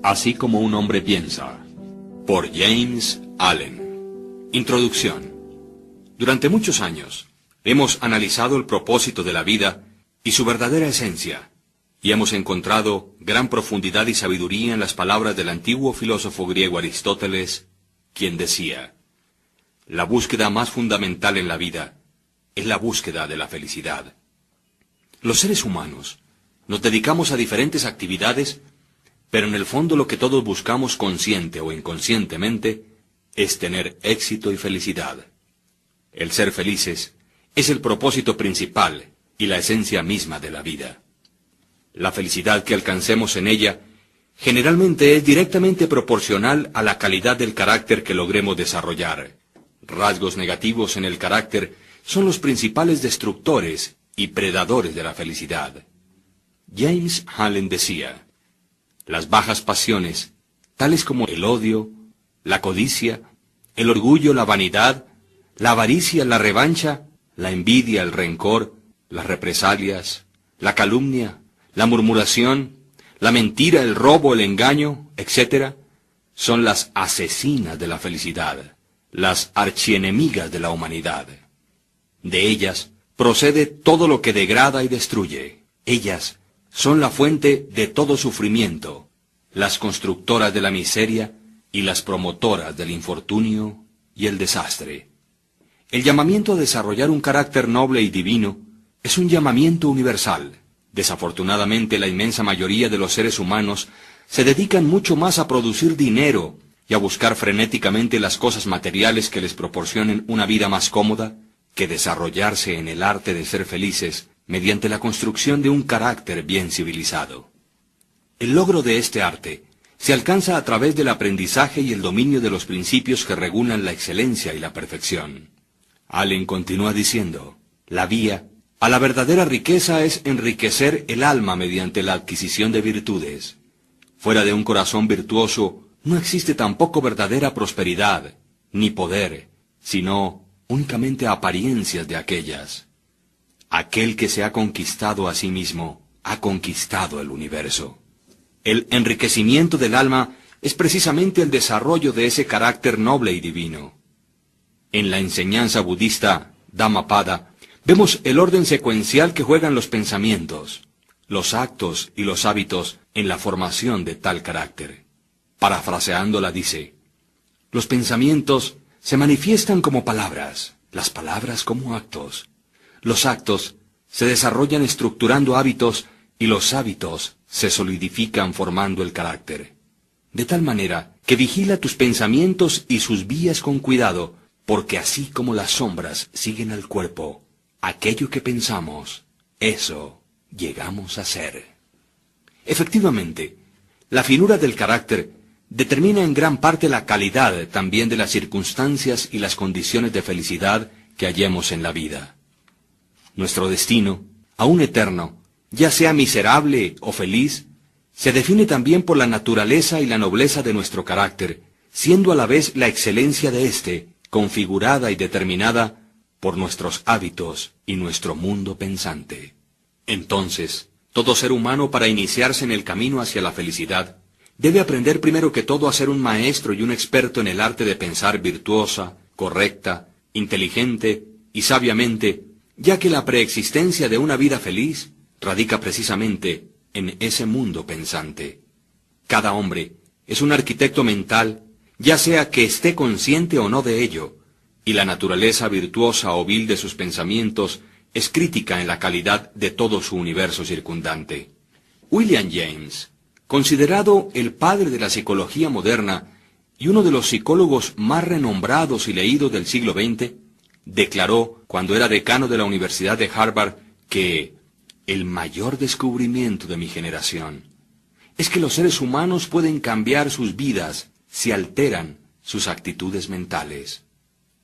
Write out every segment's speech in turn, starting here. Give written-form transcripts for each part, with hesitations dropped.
Así como un hombre piensa, por James Allen. Introducción. Durante muchos años hemos analizado el propósito de la vida y su verdadera esencia, y hemos encontrado gran profundidad y sabiduría en las palabras del antiguo filósofo griego Aristóteles, quien decía: la búsqueda más fundamental en la vida es la búsqueda de la felicidad. Los seres humanos nos dedicamos a diferentes actividades, pero en el fondo lo que todos buscamos consciente o inconscientemente es tener éxito y felicidad. El ser felices es el propósito principal y la esencia misma de la vida. La felicidad que alcancemos en ella generalmente es directamente proporcional a la calidad del carácter que logremos desarrollar. Rasgos negativos en el carácter son los principales destructores y predadores de la felicidad. James Allen decía: las bajas pasiones, tales como el odio, la codicia, el orgullo, la vanidad, la avaricia, la revancha, la envidia, el rencor, las represalias, la calumnia, la murmuración, la mentira, el robo, el engaño, etc., son las asesinas de la felicidad, las archienemigas de la humanidad. De ellas procede todo lo que degrada y destruye. Ellas son la fuente de todo sufrimiento, las constructoras de la miseria y las promotoras del infortunio y el desastre. El llamamiento a desarrollar un carácter noble y divino es un llamamiento universal. Desafortunadamente, la inmensa mayoría de los seres humanos se dedican mucho más a producir dinero y a buscar frenéticamente las cosas materiales que les proporcionen una vida más cómoda, que desarrollarse en el arte de ser felices mediante la construcción de un carácter bien civilizado. El logro de este arte se alcanza a través del aprendizaje y el dominio de los principios que regulan la excelencia y la perfección. Allen continúa diciendo: la vía a la verdadera riqueza es enriquecer el alma mediante la adquisición de virtudes. Fuera de un corazón virtuoso no existe tampoco verdadera prosperidad, ni poder, sino únicamente apariencias de aquellas. Aquel que se ha conquistado a sí mismo, ha conquistado el universo. El enriquecimiento del alma es precisamente el desarrollo de ese carácter noble y divino. En la enseñanza budista Dhammapada vemos el orden secuencial que juegan los pensamientos, los actos y los hábitos en la formación de tal carácter. Parafraseándola dice: los pensamientos se manifiestan como palabras, las palabras como actos. Los actos se desarrollan estructurando hábitos y los hábitos se solidifican formando el carácter. De tal manera que vigila tus pensamientos y sus vías con cuidado, porque así como las sombras siguen al cuerpo, aquello que pensamos, eso llegamos a ser. Efectivamente, la finura del carácter determina en gran parte la calidad también de las circunstancias y las condiciones de felicidad que hallemos en la vida. Nuestro destino, aún eterno, ya sea miserable o feliz, se define también por la naturaleza y la nobleza de nuestro carácter, siendo a la vez la excelencia de éste, configurada y determinada por nuestros hábitos y nuestro mundo pensante. Entonces, todo ser humano, para iniciarse en el camino hacia la felicidad, debe aprender primero que todo a ser un maestro y un experto en el arte de pensar virtuosa, correcta, inteligente y sabiamente, ya que la preexistencia de una vida feliz radica precisamente en ese mundo pensante. Cada hombre es un arquitecto mental, ya sea que esté consciente o no de ello, y la naturaleza virtuosa o vil de sus pensamientos es crítica en la calidad de todo su universo circundante. William James, considerado el padre de la psicología moderna y uno de los psicólogos más renombrados y leídos del siglo XX, declaró, cuando era decano de la Universidad de Harvard, que el mayor descubrimiento de mi generación es que los seres humanos pueden cambiar sus vidas si alteran sus actitudes mentales.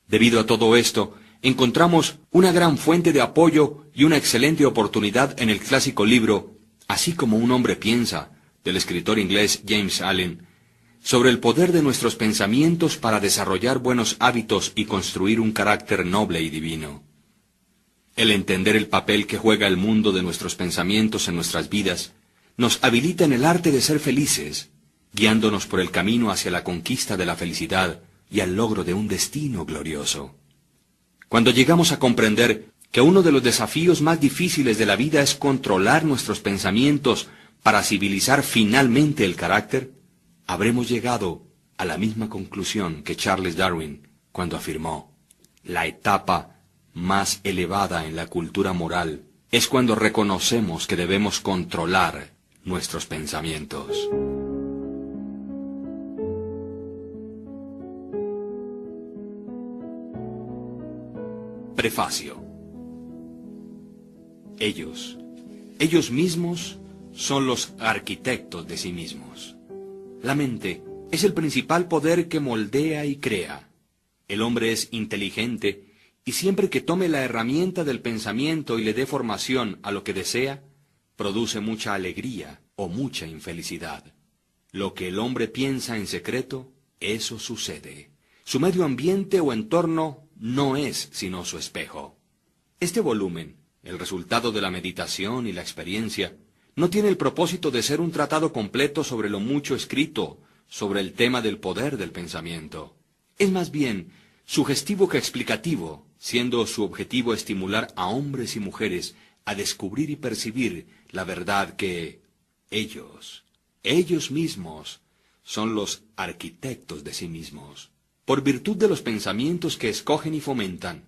Debido a todo esto, encontramos una gran fuente de apoyo y una excelente oportunidad en el clásico libro Así como un hombre piensa, del escritor inglés James Allen, sobre el poder de nuestros pensamientos para desarrollar buenos hábitos y construir un carácter noble y divino. El entender el papel que juega el mundo de nuestros pensamientos en nuestras vidas nos habilita en el arte de ser felices, guiándonos por el camino hacia la conquista de la felicidad y al logro de un destino glorioso. Cuando llegamos a comprender que uno de los desafíos más difíciles de la vida es controlar nuestros pensamientos para civilizar finalmente el carácter, habremos llegado a la misma conclusión que Charles Darwin cuando afirmó: la etapa más elevada en la cultura moral es cuando reconocemos que debemos controlar nuestros pensamientos. Prefacio. Ellos mismos son los arquitectos de sí mismos. La mente es el principal poder que moldea y crea. El hombre es inteligente y siempre que tome la herramienta del pensamiento y le dé formación a lo que desea, produce mucha alegría o mucha infelicidad. Lo que el hombre piensa en secreto, eso sucede. Su medio ambiente o entorno no es sino su espejo. Este volumen, el resultado de la meditación y la experiencia, no tiene el propósito de ser un tratado completo sobre lo mucho escrito sobre el tema del poder del pensamiento. Es más bien sugestivo que explicativo, siendo su objetivo estimular a hombres y mujeres a descubrir y percibir la verdad que ellos mismos, son los arquitectos de sí mismos, por virtud de los pensamientos que escogen y fomentan,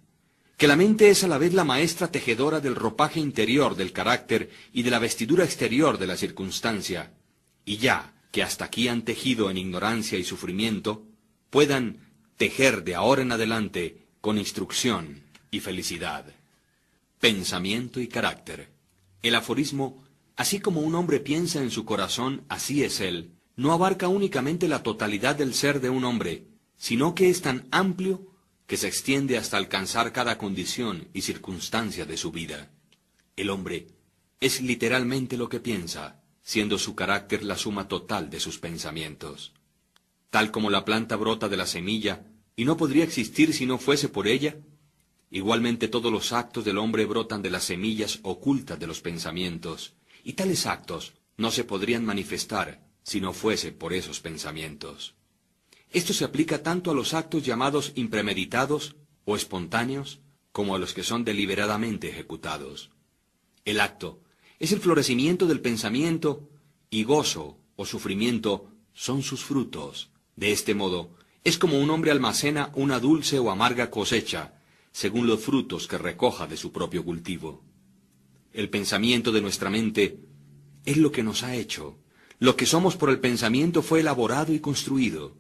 que la mente es a la vez la maestra tejedora del ropaje interior del carácter y de la vestidura exterior de la circunstancia, y ya que hasta aquí han tejido en ignorancia y sufrimiento, puedan tejer de ahora en adelante con instrucción y felicidad. Pensamiento y carácter. El aforismo, así como un hombre piensa en su corazón, así es él, no abarca únicamente la totalidad del ser de un hombre, sino que es tan amplio que se extiende hasta alcanzar cada condición y circunstancia de su vida. El hombre es literalmente lo que piensa, siendo su carácter la suma total de sus pensamientos. Tal como la planta brota de la semilla, y no podría existir si no fuese por ella, igualmente todos los actos del hombre brotan de las semillas ocultas de los pensamientos, y tales actos no se podrían manifestar si no fuese por esos pensamientos. Esto se aplica tanto a los actos llamados impremeditados o espontáneos, como a los que son deliberadamente ejecutados. El acto es el florecimiento del pensamiento, y gozo o sufrimiento son sus frutos. De este modo, es como un hombre almacena una dulce o amarga cosecha, según los frutos que recoja de su propio cultivo. El pensamiento de nuestra mente es lo que nos ha hecho. Lo que somos por el pensamiento fue elaborado y construido.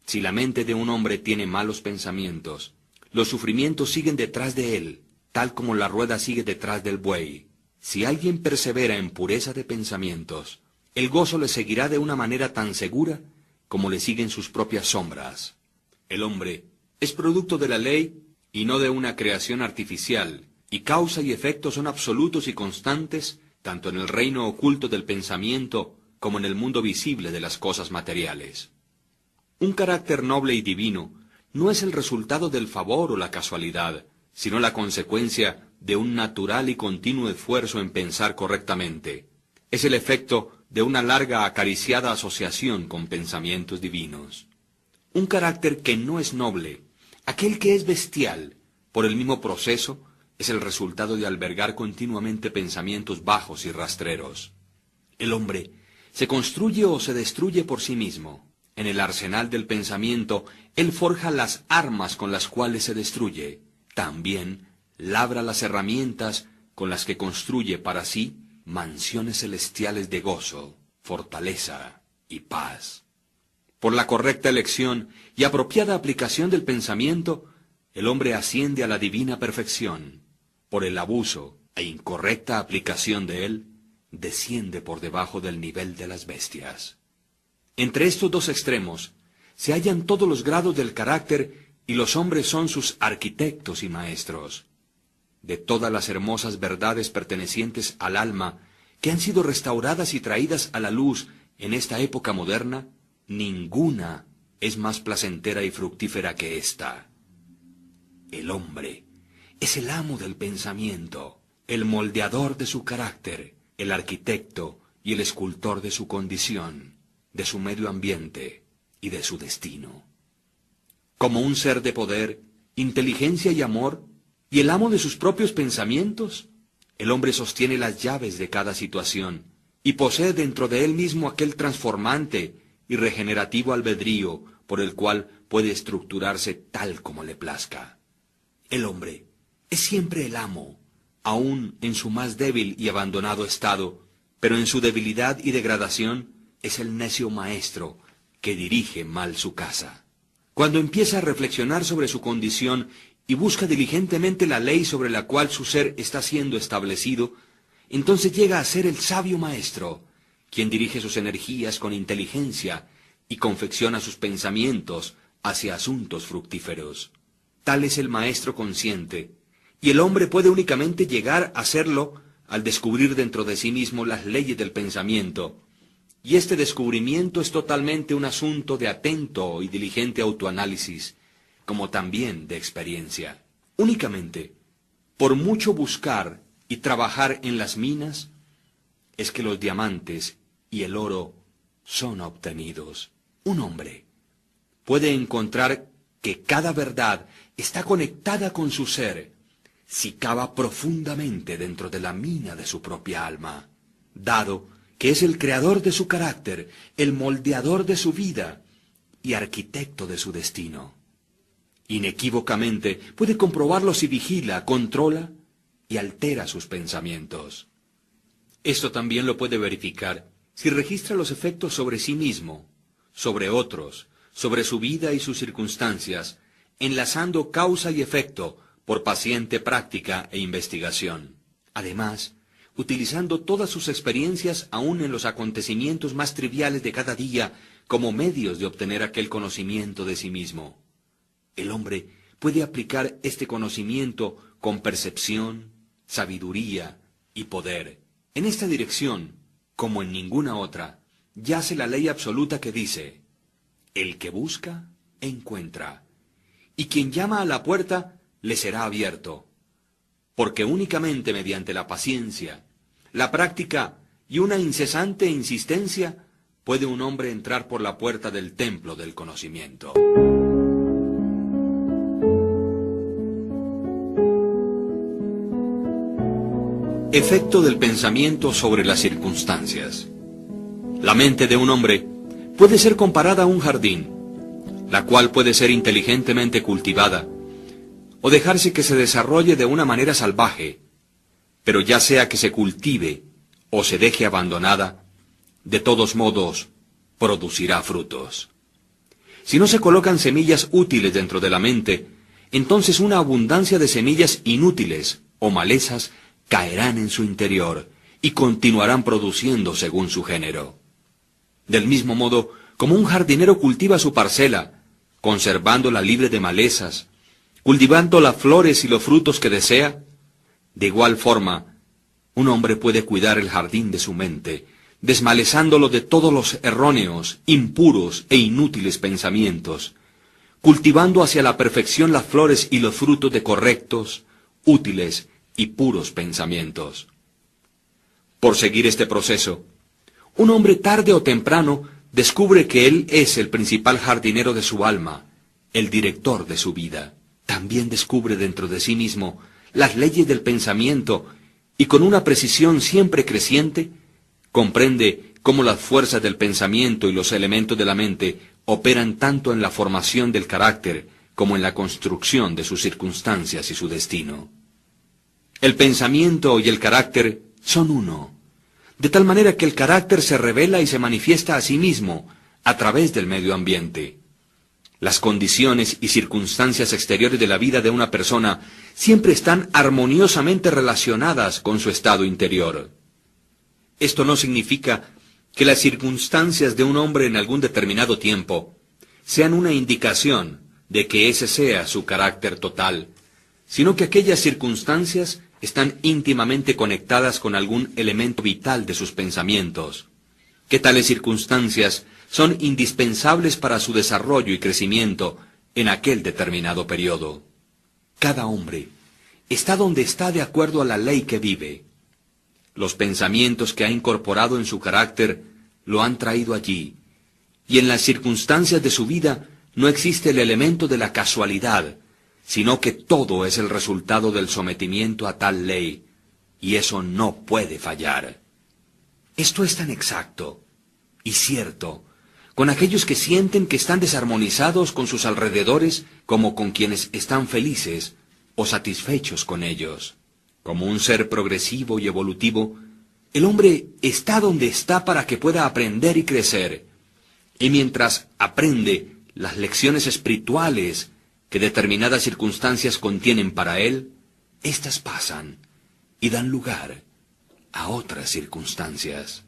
Si la mente de un hombre tiene malos pensamientos, los sufrimientos siguen detrás de él, tal como la rueda sigue detrás del buey. Si alguien persevera en pureza de pensamientos, el gozo le seguirá de una manera tan segura como le siguen sus propias sombras. El hombre es producto de la ley y no de una creación artificial, y causa y efecto son absolutos y constantes, tanto en el reino oculto del pensamiento como en el mundo visible de las cosas materiales. Un carácter noble y divino no es el resultado del favor o la casualidad, sino la consecuencia de un natural y continuo esfuerzo en pensar correctamente. Es el efecto de una larga acariciada asociación con pensamientos divinos. Un carácter que no es noble, aquel que es bestial, por el mismo proceso, es el resultado de albergar continuamente pensamientos bajos y rastreros. El hombre se construye o se destruye por sí mismo. En el arsenal del pensamiento, él forja las armas con las cuales se destruye. También labra las herramientas con las que construye para sí mansiones celestiales de gozo, fortaleza y paz. Por la correcta elección y apropiada aplicación del pensamiento, el hombre asciende a la divina perfección. Por el abuso e incorrecta aplicación de él, desciende por debajo del nivel de las bestias. Entre estos dos extremos se hallan todos los grados del carácter y los hombres son sus arquitectos y maestros. De todas las hermosas verdades pertenecientes al alma que han sido restauradas y traídas a la luz en esta época moderna, ninguna es más placentera y fructífera que esta. El hombre es el amo del pensamiento, el moldeador de su carácter, el arquitecto y el escultor de su condición. de su medio ambiente y de su destino. Como un ser de poder, inteligencia y amor, y el amo de sus propios pensamientos, el hombre sostiene las llaves de cada situación y posee dentro de él mismo aquel transformante y regenerativo albedrío por el cual puede estructurarse tal como le plazca. El hombre es siempre el amo, aun en su más débil y abandonado estado, pero en su debilidad y degradación es el necio maestro que dirige mal su casa. Cuando empieza a reflexionar sobre su condición y busca diligentemente la ley sobre la cual su ser está siendo establecido, entonces llega a ser el sabio maestro, quien dirige sus energías con inteligencia y confecciona sus pensamientos hacia asuntos fructíferos. Tal es el maestro consciente, y el hombre puede únicamente llegar a serlo al descubrir dentro de sí mismo las leyes del pensamiento, y este descubrimiento es totalmente un asunto de atento y diligente autoanálisis, como también de experiencia. Únicamente, por mucho buscar y trabajar en las minas, es que los diamantes y el oro son obtenidos. Un hombre puede encontrar que cada verdad está conectada con su ser si cava profundamente dentro de la mina de su propia alma, dado que es el creador de su carácter, el moldeador de su vida y arquitecto de su destino. Inequívocamente puede comprobarlo si vigila, controla y altera sus pensamientos. Esto también lo puede verificar si registra los efectos sobre sí mismo, sobre otros, sobre su vida y sus circunstancias, enlazando causa y efecto por paciente práctica e investigación. Además, utilizando todas sus experiencias aún en los acontecimientos más triviales de cada día como medios de obtener aquel conocimiento de sí mismo. El hombre puede aplicar este conocimiento con percepción, sabiduría y poder. En esta dirección, como en ninguna otra, yace la ley absoluta que dice: el que busca, encuentra, y quien llama a la puerta, le será abierto, porque únicamente mediante la paciencia, la práctica y una incesante insistencia puede un hombre entrar por la puerta del templo del conocimiento. Efecto del pensamiento sobre las circunstancias. La mente de un hombre puede ser comparada a un jardín, la cual puede ser inteligentemente cultivada, o dejarse que se desarrolle de una manera salvaje, pero ya sea que se cultive o se deje abandonada, de todos modos producirá frutos. Si no se colocan semillas útiles dentro de la mente, entonces una abundancia de semillas inútiles o malezas caerán en su interior y continuarán produciendo según su género. Del mismo modo, como un jardinero cultiva su parcela, conservándola libre de malezas, cultivando las flores y los frutos que desea, de igual forma, un hombre puede cuidar el jardín de su mente, desmalezándolo de todos los erróneos, impuros e inútiles pensamientos, cultivando hacia la perfección las flores y los frutos de correctos, útiles y puros pensamientos. Por seguir este proceso, un hombre tarde o temprano descubre que él es el principal jardinero de su alma, el director de su vida. También descubre dentro de sí mismo las leyes del pensamiento y con una precisión siempre creciente, comprende cómo las fuerzas del pensamiento y los elementos de la mente operan tanto en la formación del carácter como en la construcción de sus circunstancias y su destino. El pensamiento y el carácter son uno, de tal manera que el carácter se revela y se manifiesta a sí mismo a través del medio ambiente. Las condiciones y circunstancias exteriores de la vida de una persona siempre están armoniosamente relacionadas con su estado interior. Esto no significa que las circunstancias de un hombre en algún determinado tiempo sean una indicación de que ese sea su carácter total, sino que aquellas circunstancias están íntimamente conectadas con algún elemento vital de sus pensamientos, que tales circunstancias son indispensables para su desarrollo y crecimiento en aquel determinado periodo. Cada hombre está donde está de acuerdo a la ley que vive. Los pensamientos que ha incorporado en su carácter lo han traído allí, y en las circunstancias de su vida no existe el elemento de la casualidad, sino que todo es el resultado del sometimiento a tal ley, y eso no puede fallar. Esto es tan exacto y cierto con aquellos que sienten que están desarmonizados con sus alrededores como con quienes están felices o satisfechos con ellos. Como un ser progresivo y evolutivo, el hombre está donde está para que pueda aprender y crecer, y mientras aprende las lecciones espirituales que determinadas circunstancias contienen para él, éstas pasan y dan lugar a otras circunstancias.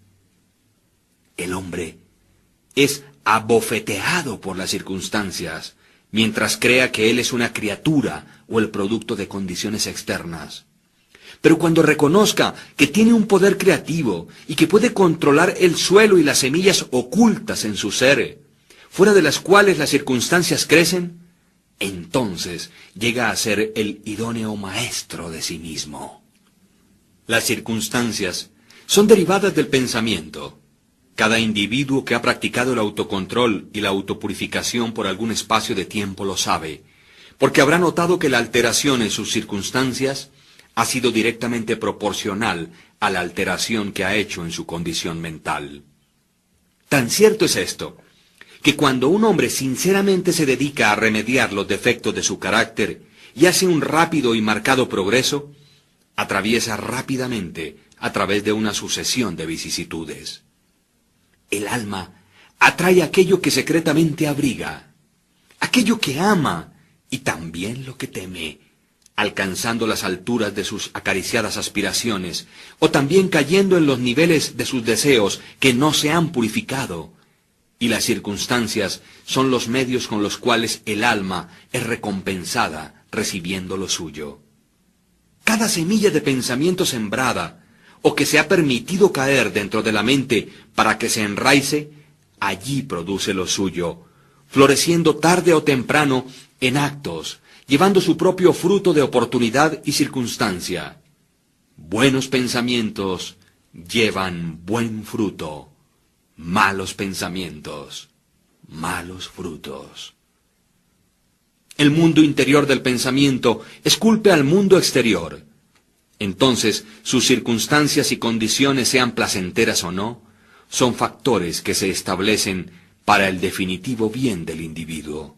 El hombre es abofeteado por las circunstancias, mientras crea que él es una criatura o el producto de condiciones externas. Pero cuando reconozca que tiene un poder creativo y que puede controlar el suelo y las semillas ocultas en su ser, fuera de las cuales las circunstancias crecen, entonces llega a ser el idóneo maestro de sí mismo. Las circunstancias son derivadas del pensamiento. Cada individuo que ha practicado el autocontrol y la autopurificación por algún espacio de tiempo lo sabe, porque habrá notado que la alteración en sus circunstancias ha sido directamente proporcional a la alteración que ha hecho en su condición mental. Tan cierto es esto, que cuando un hombre sinceramente se dedica a remediar los defectos de su carácter y hace un rápido y marcado progreso, atraviesa rápidamente a través de una sucesión de vicisitudes. El alma atrae aquello que secretamente abriga, aquello que ama y también lo que teme, alcanzando las alturas de sus acariciadas aspiraciones, o también cayendo en los niveles de sus deseos que no se han purificado. Y las circunstancias son los medios con los cuales el alma es recompensada recibiendo lo suyo. Cada semilla de pensamiento sembrada, o que se ha permitido caer dentro de la mente para que se enraice, allí produce lo suyo, floreciendo tarde o temprano en actos, llevando su propio fruto de oportunidad y circunstancia. Buenos pensamientos llevan buen fruto, malos pensamientos, malos frutos. El mundo interior del pensamiento esculpe al mundo exterior. Entonces, sus circunstancias y condiciones, sean placenteras o no, son factores que se establecen para el definitivo bien del individuo.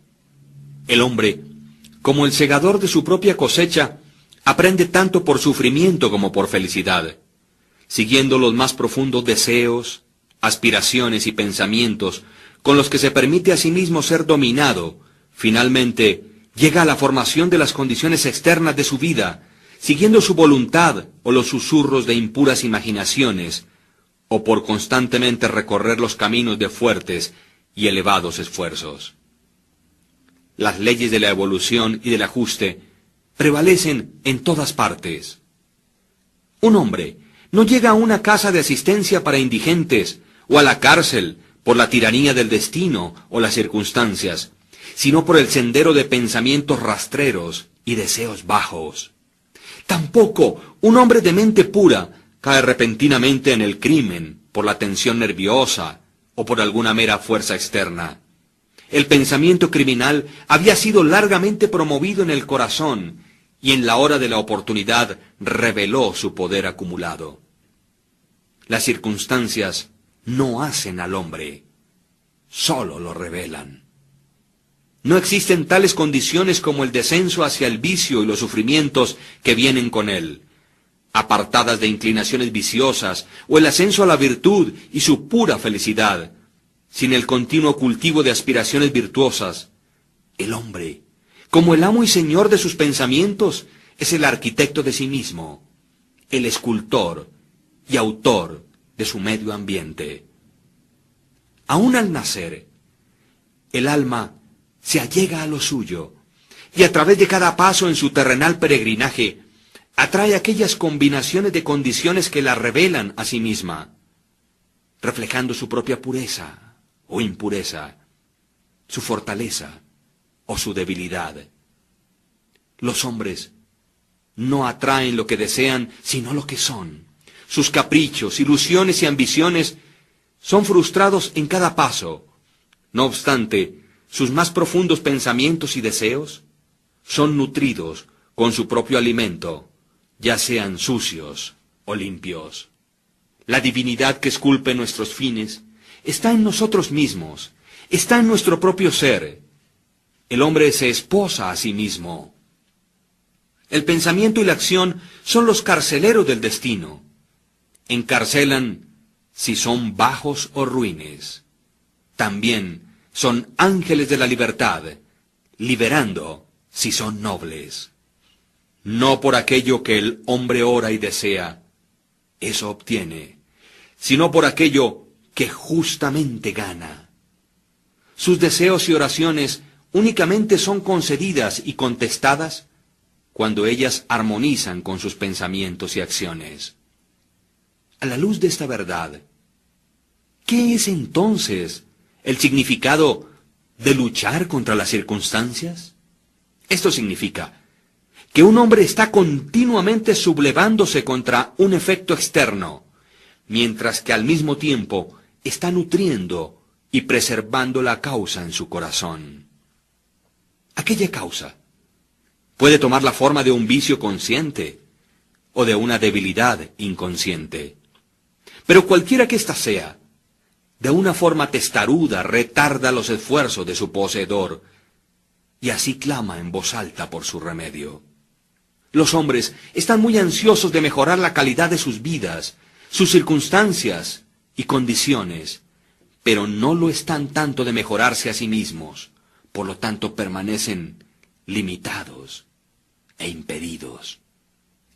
El hombre, como el segador de su propia cosecha, aprende tanto por sufrimiento como por felicidad, siguiendo los más profundos deseos, aspiraciones y pensamientos con los que se permite a sí mismo ser dominado. Finalmente, llega a la formación de las condiciones externas de su vida, siguiendo su voluntad o los susurros de impuras imaginaciones, o por constantemente recorrer los caminos de fuertes y elevados esfuerzos. Las leyes de la evolución y del ajuste prevalecen en todas partes. Un hombre no llega a una casa de asistencia para indigentes o a la cárcel por la tiranía del destino o las circunstancias, sino por el sendero de pensamientos rastreros y deseos bajos. Tampoco un hombre de mente pura cae repentinamente en el crimen por la tensión nerviosa o por alguna mera fuerza externa. El pensamiento criminal había sido largamente promovido en el corazón y en la hora de la oportunidad reveló su poder acumulado. Las circunstancias no hacen al hombre, solo lo revelan. No existen tales condiciones como el descenso hacia el vicio y los sufrimientos que vienen con él, apartadas de inclinaciones viciosas, o el ascenso a la virtud y su pura felicidad. Sin el continuo cultivo de aspiraciones virtuosas, el hombre, como el amo y señor de sus pensamientos, es el arquitecto de sí mismo, el escultor y autor de su medio ambiente. Aún al nacer, el alma se allega a lo suyo, y a través de cada paso en su terrenal peregrinaje, atrae aquellas combinaciones de condiciones que la revelan a sí misma, reflejando su propia pureza o impureza, su fortaleza o su debilidad. Los hombres no atraen lo que desean, sino lo que son. Sus caprichos, ilusiones y ambiciones son frustrados en cada paso, No obstante, sus más profundos pensamientos y deseos son nutridos con su propio alimento, ya sean sucios o limpios. La divinidad que esculpe nuestros fines está en nosotros mismos, está en nuestro propio ser. El hombre se esposa a sí mismo. El pensamiento y la acción son los carceleros del destino. Encarcelan si son bajos o ruines. También son ángeles de la libertad, liberando si son nobles. No por aquello que el hombre ora y desea, eso obtiene, sino por aquello que justamente gana. Sus deseos y oraciones únicamente son concedidas y contestadas cuando ellas armonizan con sus pensamientos y acciones. A la luz de esta verdad, ¿qué es entonces el significado de luchar contra las circunstancias? Esto significa que un hombre está continuamente sublevándose contra un efecto externo, mientras que al mismo tiempo está nutriendo y preservando la causa en su corazón. Aquella causa puede tomar la forma de un vicio consciente o de una debilidad inconsciente. Pero cualquiera que ésta sea, de una forma testaruda retarda los esfuerzos de su poseedor y así clama en voz alta por su remedio. Los hombres están muy ansiosos de mejorar la calidad de sus vidas, sus circunstancias y condiciones, pero no lo están tanto de mejorarse a sí mismos, por lo tanto permanecen limitados e impedidos.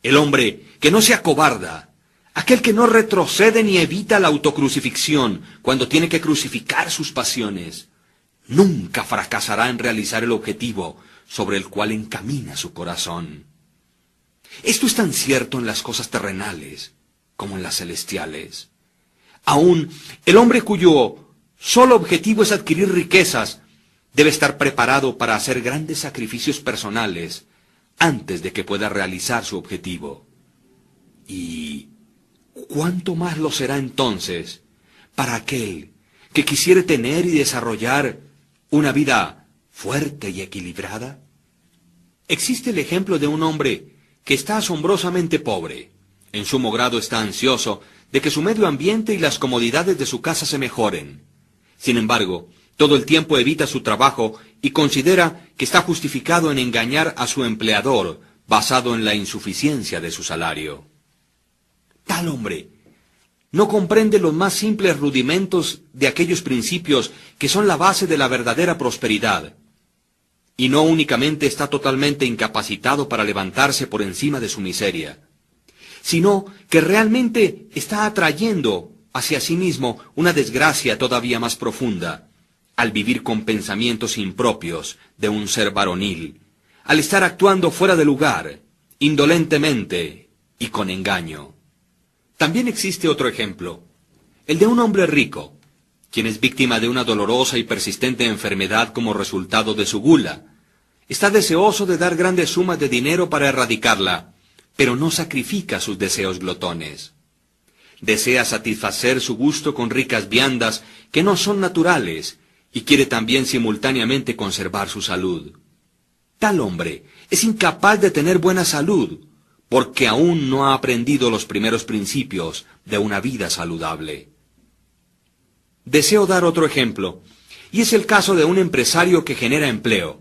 El hombre que no se acobarda, aquel que no retrocede ni evita la autocrucifixión cuando tiene que crucificar sus pasiones, nunca fracasará en realizar el objetivo sobre el cual encamina su corazón. Esto es tan cierto en las cosas terrenales como en las celestiales. Aún el hombre cuyo solo objetivo es adquirir riquezas debe estar preparado para hacer grandes sacrificios personales antes de que pueda realizar su objetivo. Y ¿cuánto más lo será entonces para aquel que quisiere tener y desarrollar una vida fuerte y equilibrada? Existe el ejemplo de un hombre que está asombrosamente pobre. En sumo grado está ansioso de que su medio ambiente y las comodidades de su casa se mejoren. Sin embargo, todo el tiempo evita su trabajo y considera que está justificado en engañar a su empleador basado en la insuficiencia de su salario. Tal hombre no comprende los más simples rudimentos de aquellos principios que son la base de la verdadera prosperidad, y no únicamente está totalmente incapacitado para levantarse por encima de su miseria, sino que realmente está atrayendo hacia sí mismo una desgracia todavía más profunda, al vivir con pensamientos impropios de un ser varonil, al estar actuando fuera de lugar, indolentemente y con engaño. También existe otro ejemplo, el de un hombre rico, quien es víctima de una dolorosa y persistente enfermedad como resultado de su gula. Está deseoso de dar grandes sumas de dinero para erradicarla, pero no sacrifica sus deseos glotones. Desea satisfacer su gusto con ricas viandas que no son naturales y quiere también simultáneamente conservar su salud. Tal hombre es incapaz de tener buena salud porque aún no ha aprendido los primeros principios de una vida saludable. Deseo dar otro ejemplo, y es el caso de un empresario que genera empleo,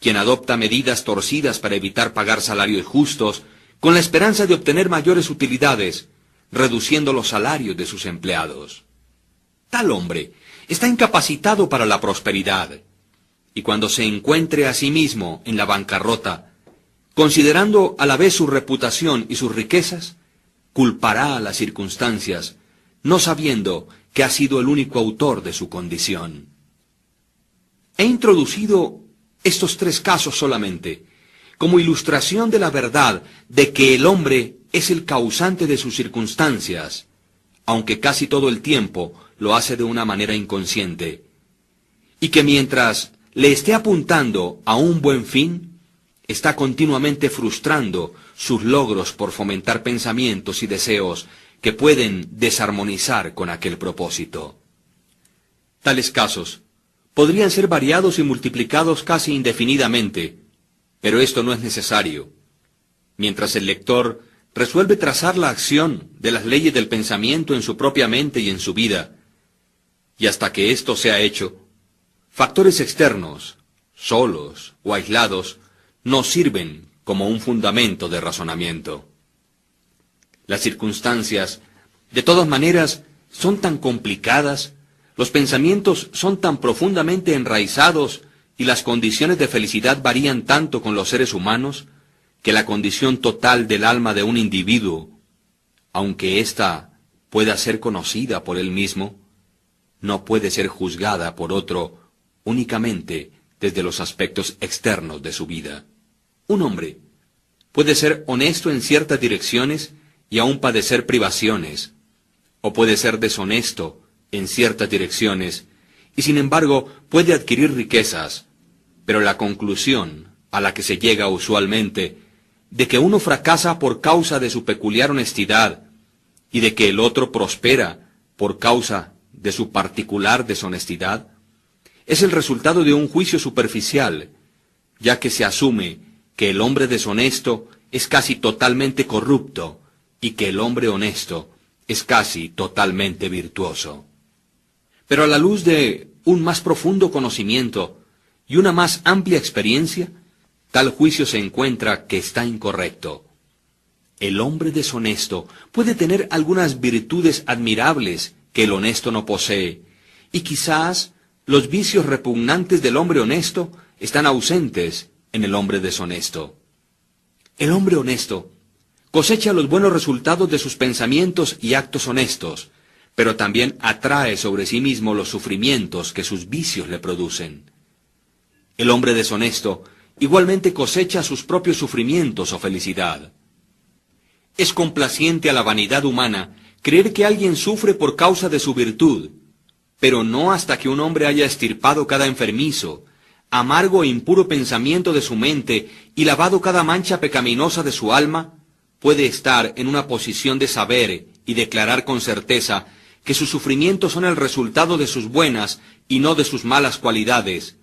quien adopta medidas torcidas para evitar pagar salarios justos con la esperanza de obtener mayores utilidades, reduciendo los salarios de sus empleados. Tal hombre está incapacitado para la prosperidad, y cuando se encuentre a sí mismo en la bancarrota, considerando a la vez su reputación y sus riquezas, culpará a las circunstancias, no sabiendo que ha sido el único autor de su condición. He introducido estos 3 casos solamente, como ilustración de la verdad de que el hombre es el causante de sus circunstancias, aunque casi todo el tiempo lo hace de una manera inconsciente, y que mientras le esté apuntando a un buen fin, está continuamente frustrando sus logros por fomentar pensamientos y deseos que pueden desarmonizar con aquel propósito. Tales casos podrían ser variados y multiplicados casi indefinidamente, pero esto no es necesario. Mientras el lector resuelve trazar la acción de las leyes del pensamiento en su propia mente y en su vida, y hasta que esto sea hecho, factores externos, solos o aislados, no sirven como un fundamento de razonamiento. Las circunstancias, de todas maneras, son tan complicadas, los pensamientos son tan profundamente enraizados y las condiciones de felicidad varían tanto con los seres humanos, que la condición total del alma de un individuo, aunque ésta pueda ser conocida por él mismo, no puede ser juzgada por otro únicamente desde los aspectos externos de su vida. Un hombre puede ser honesto en ciertas direcciones y aún padecer privaciones, o puede ser deshonesto en ciertas direcciones y sin embargo puede adquirir riquezas, pero la conclusión a la que se llega usualmente de que uno fracasa por causa de su peculiar honestidad y de que el otro prospera por causa de su particular deshonestidad, es el resultado de un juicio superficial, ya que se asume que el hombre deshonesto es casi totalmente corrupto y que el hombre honesto es casi totalmente virtuoso. Pero a la luz de un más profundo conocimiento y una más amplia experiencia, tal juicio se encuentra que está incorrecto. El hombre deshonesto puede tener algunas virtudes admirables que el honesto no posee, y quizás los vicios repugnantes del hombre honesto están ausentes en el hombre deshonesto. El hombre honesto cosecha los buenos resultados de sus pensamientos y actos honestos, pero también atrae sobre sí mismo los sufrimientos que sus vicios le producen. El hombre deshonesto igualmente cosecha sus propios sufrimientos o felicidad. Es complaciente a la vanidad humana creer que alguien sufre por causa de su virtud, pero no hasta que un hombre haya extirpado cada enfermizo, amargo e impuro pensamiento de su mente y lavado cada mancha pecaminosa de su alma, puede estar en una posición de saber y declarar con certeza que sus sufrimientos son el resultado de sus buenas y no de sus malas cualidades,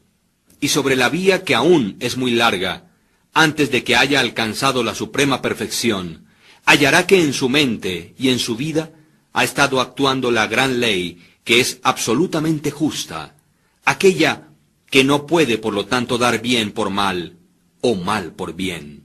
y sobre la vía que aún es muy larga, antes de que haya alcanzado la suprema perfección, hallará que en su mente y en su vida ha estado actuando la gran ley que es absolutamente justa, aquella que no puede por lo tanto dar bien por mal o mal por bien.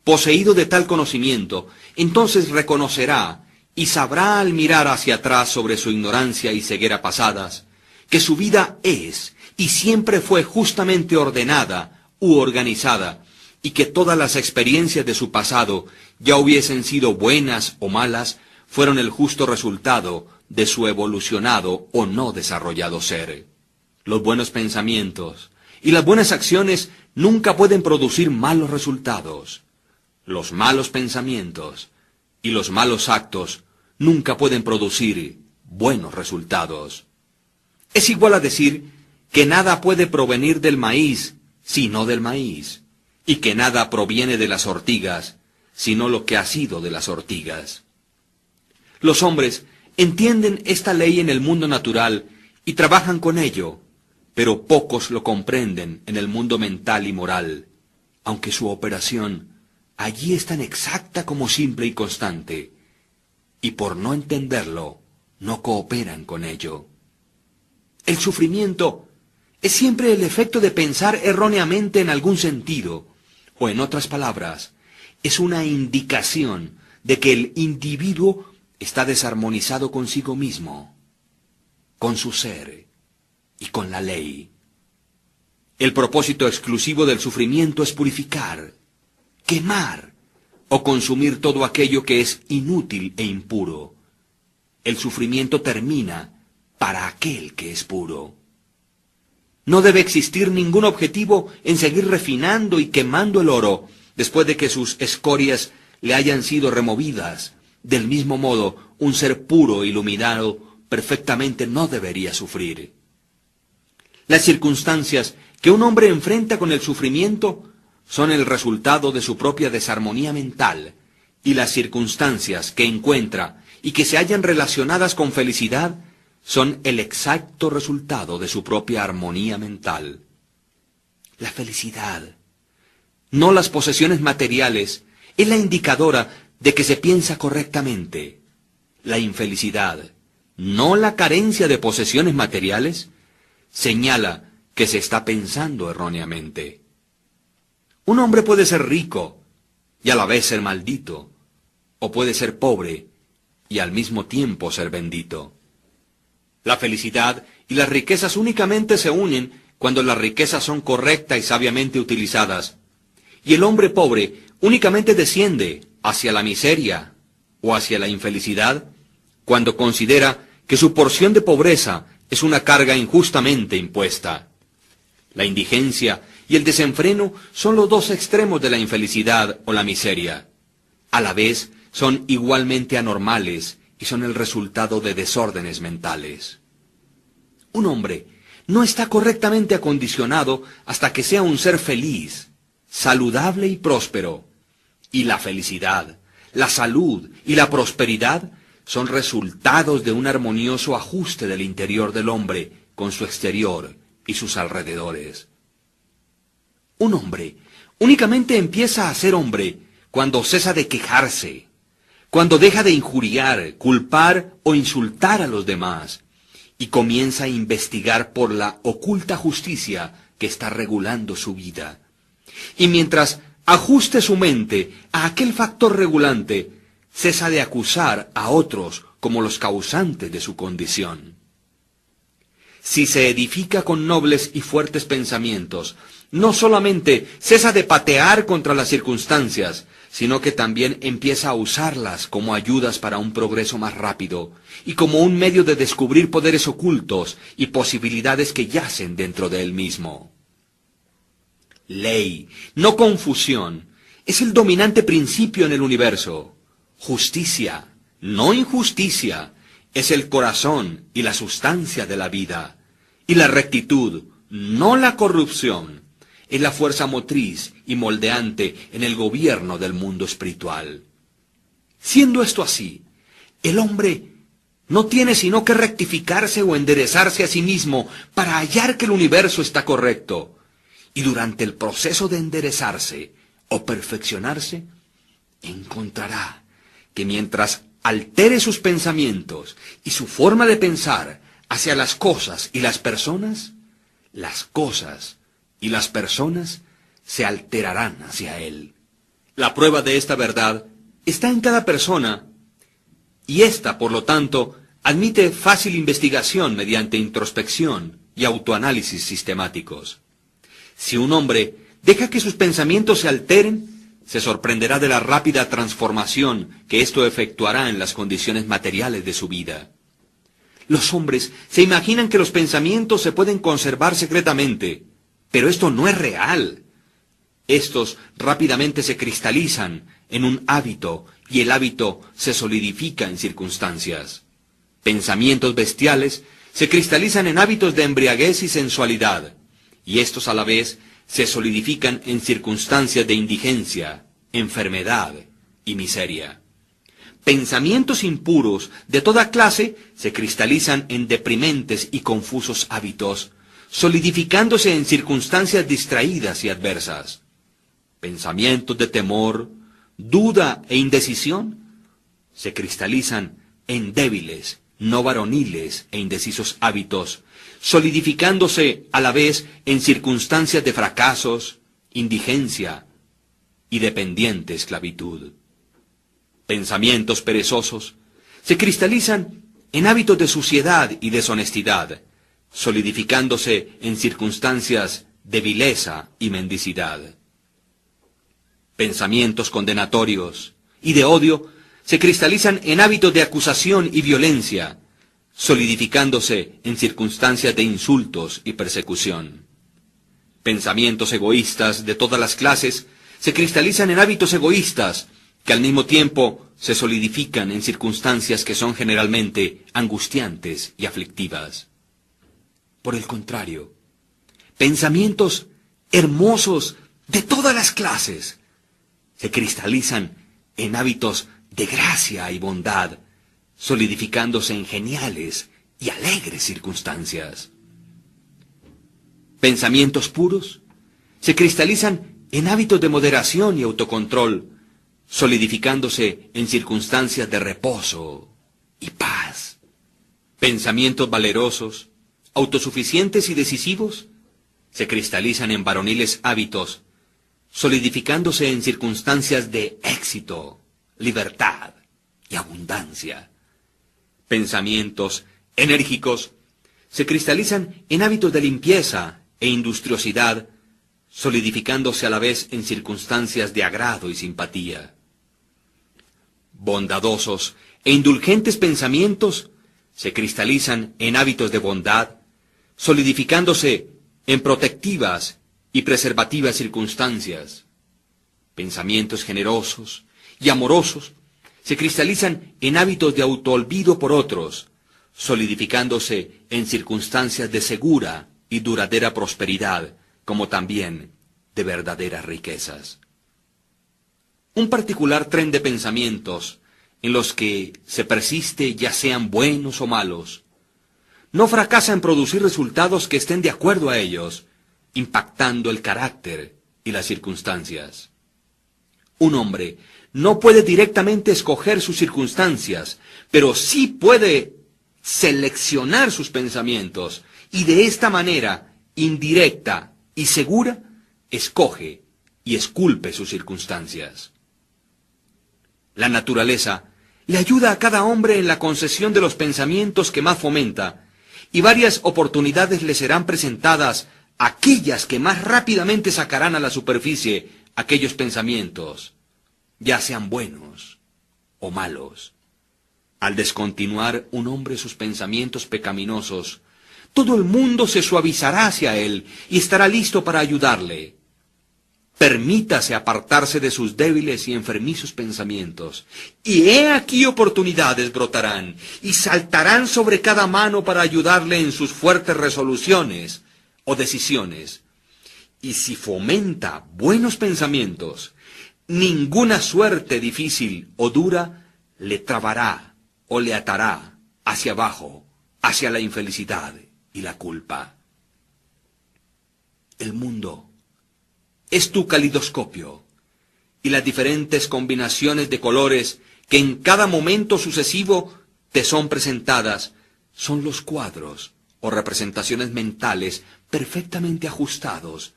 Poseído de tal conocimiento, entonces reconocerá y sabrá al mirar hacia atrás sobre su ignorancia y ceguera pasadas, que su vida es y siempre fue justamente ordenada u organizada, y que todas las experiencias de su pasado, ya hubiesen sido buenas o malas, fueron el justo resultado de su evolucionado o no desarrollado ser. Los buenos pensamientos y las buenas acciones nunca pueden producir malos resultados. Los malos pensamientos y los malos actos nunca pueden producir buenos resultados. Es igual a decir que nada puede provenir del maíz, sino del maíz, y que nada proviene de las ortigas, sino lo que ha sido de las ortigas. Los hombres entienden esta ley en el mundo natural y trabajan con ello, pero pocos lo comprenden en el mundo mental y moral, aunque su operación allí es tan exacta como simple y constante, y por no entenderlo, no cooperan con ello. El sufrimiento es siempre el efecto de pensar erróneamente en algún sentido, o en otras palabras, es una indicación de que el individuo está desarmonizado consigo mismo, con su ser y con la ley. El propósito exclusivo del sufrimiento es purificar, quemar o consumir todo aquello que es inútil e impuro. El sufrimiento termina para aquel que es puro. No debe existir ningún objetivo en seguir refinando y quemando el oro después de que sus escorias le hayan sido removidas. Del mismo modo, un ser puro, iluminado, perfectamente no debería sufrir. Las circunstancias que un hombre enfrenta con el sufrimiento son el resultado de su propia desarmonía mental, y las circunstancias que encuentra y que se hallan relacionadas con felicidad son el exacto resultado de su propia armonía mental. La felicidad, no las posesiones materiales, es la indicadora de que se piensa correctamente. La infelicidad, no la carencia de posesiones materiales, señala que se está pensando erróneamente. Un hombre puede ser rico y a la vez ser maldito, o puede ser pobre y al mismo tiempo ser bendito. La felicidad y las riquezas únicamente se unen cuando las riquezas son correctas y sabiamente utilizadas, y el hombre pobre únicamente desciende hacia la miseria o hacia la infelicidad cuando considera que su porción de pobreza es una carga injustamente impuesta. La indigencia y el desenfreno son los dos extremos de la infelicidad o la miseria. A la vez son igualmente anormales y son el resultado de desórdenes mentales. Un hombre no está correctamente acondicionado hasta que sea un ser feliz, saludable y próspero. Y la felicidad, la salud y la prosperidad son resultados de un armonioso ajuste del interior del hombre con su exterior y sus alrededores. Un hombre únicamente empieza a ser hombre cuando cesa de quejarse, cuando deja de injuriar, culpar o insultar a los demás, y comienza a investigar por la oculta justicia que está regulando su vida. Y mientras ajuste su mente a aquel factor regulante, cesa de acusar a otros como los causantes de su condición. Si se edifica con nobles y fuertes pensamientos, no solamente cesa de patear contra las circunstancias, sino que también empieza a usarlas como ayudas para un progreso más rápido y como un medio de descubrir poderes ocultos y posibilidades que yacen dentro de él mismo. Ley, no confusión, es el dominante principio en el universo. Justicia, no injusticia, es el corazón y la sustancia de la vida. Y la rectitud, no la corrupción, es la fuerza motriz y moldeante en el gobierno del mundo espiritual. Siendo esto así, el hombre no tiene sino que rectificarse o enderezarse a sí mismo para hallar que el universo está correcto. Y durante el proceso de enderezarse o perfeccionarse, encontrará que mientras altere sus pensamientos y su forma de pensar hacia las cosas y las personas y las personas se alterarán hacia él. La prueba de esta verdad está en cada persona, y ésta, por lo tanto, admite fácil investigación mediante introspección y autoanálisis sistemáticos. Si un hombre deja que sus pensamientos se alteren, se sorprenderá de la rápida transformación que esto efectuará en las condiciones materiales de su vida. Los hombres se imaginan que los pensamientos se pueden conservar secretamente, pero esto no es real. Estos rápidamente se cristalizan en un hábito y el hábito se solidifica en circunstancias. Pensamientos bestiales se cristalizan en hábitos de embriaguez y sensualidad, y estos a la vez se solidifican en circunstancias de indigencia, enfermedad y miseria. Pensamientos impuros de toda clase se cristalizan en deprimentes y confusos hábitos, solidificándose en circunstancias distraídas y adversas. Pensamientos de temor, duda e indecisión se cristalizan en débiles, no varoniles e indecisos hábitos, solidificándose a la vez en circunstancias de fracasos, indigencia y dependiente esclavitud. Pensamientos perezosos se cristalizan en hábitos de suciedad y deshonestidad, solidificándose en circunstancias de vileza y mendicidad. Pensamientos condenatorios y de odio se cristalizan en hábitos de acusación y violencia, solidificándose en circunstancias de insultos y persecución. Pensamientos egoístas de todas las clases se cristalizan en hábitos egoístas, que al mismo tiempo se solidifican en circunstancias que son generalmente angustiantes y aflictivas. Por el contrario, pensamientos hermosos de todas las clases se cristalizan en hábitos de gracia y bondad, solidificándose en geniales y alegres circunstancias. Pensamientos puros se cristalizan en hábitos de moderación y autocontrol, solidificándose en circunstancias de reposo y paz. Pensamientos valerosos, autosuficientes y decisivos se cristalizan en varoniles hábitos, solidificándose en circunstancias de éxito, libertad y abundancia. Pensamientos enérgicos se cristalizan en hábitos de limpieza e industriosidad, solidificándose a la vez en circunstancias de agrado y simpatía. Bondadosos e indulgentes pensamientos se cristalizan en hábitos de bondad, solidificándose en protectivas y preservativas circunstancias. Pensamientos generosos y amorosos se cristalizan en hábitos de autoolvido por otros, solidificándose en circunstancias de segura y duradera prosperidad, como también de verdaderas riquezas. Un particular tren de pensamientos en los que se persiste, ya sean buenos o malos, no fracasa en producir resultados que estén de acuerdo a ellos, impactando el carácter y las circunstancias. Un hombre no puede directamente escoger sus circunstancias, pero sí puede seleccionar sus pensamientos y de esta manera, indirecta y segura, escoge y esculpe sus circunstancias. La naturaleza le ayuda a cada hombre en la concesión de los pensamientos que más fomenta, y varias oportunidades le serán presentadas, aquellas que más rápidamente sacarán a la superficie aquellos pensamientos, ya sean buenos o malos. Al descontinuar un hombre sus pensamientos pecaminosos, todo el mundo se suavizará hacia él y estará listo para ayudarle. Permítase apartarse de sus débiles y enfermizos pensamientos, y he aquí oportunidades brotarán, y saltarán sobre cada mano para ayudarle en sus fuertes resoluciones o decisiones. Y si fomenta buenos pensamientos, ninguna suerte difícil o dura le trabará o le atará hacia abajo, hacia la infelicidad y la culpa. El mundo es tu calidoscopio, y las diferentes combinaciones de colores que en cada momento sucesivo te son presentadas son los cuadros o representaciones mentales perfectamente ajustados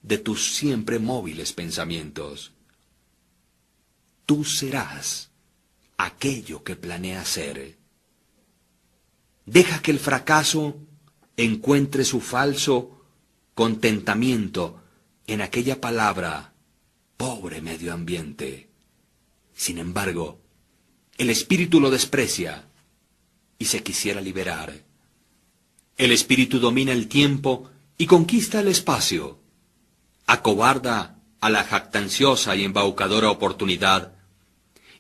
de tus siempre móviles pensamientos. Tú serás aquello que planeas ser. Deja que el fracaso encuentre su falso contentamiento en aquella palabra, pobre medio ambiente. Sin embargo, el espíritu lo desprecia y se quisiera liberar. El espíritu domina el tiempo y conquista el espacio. Acobarda a la jactanciosa y embaucadora oportunidad,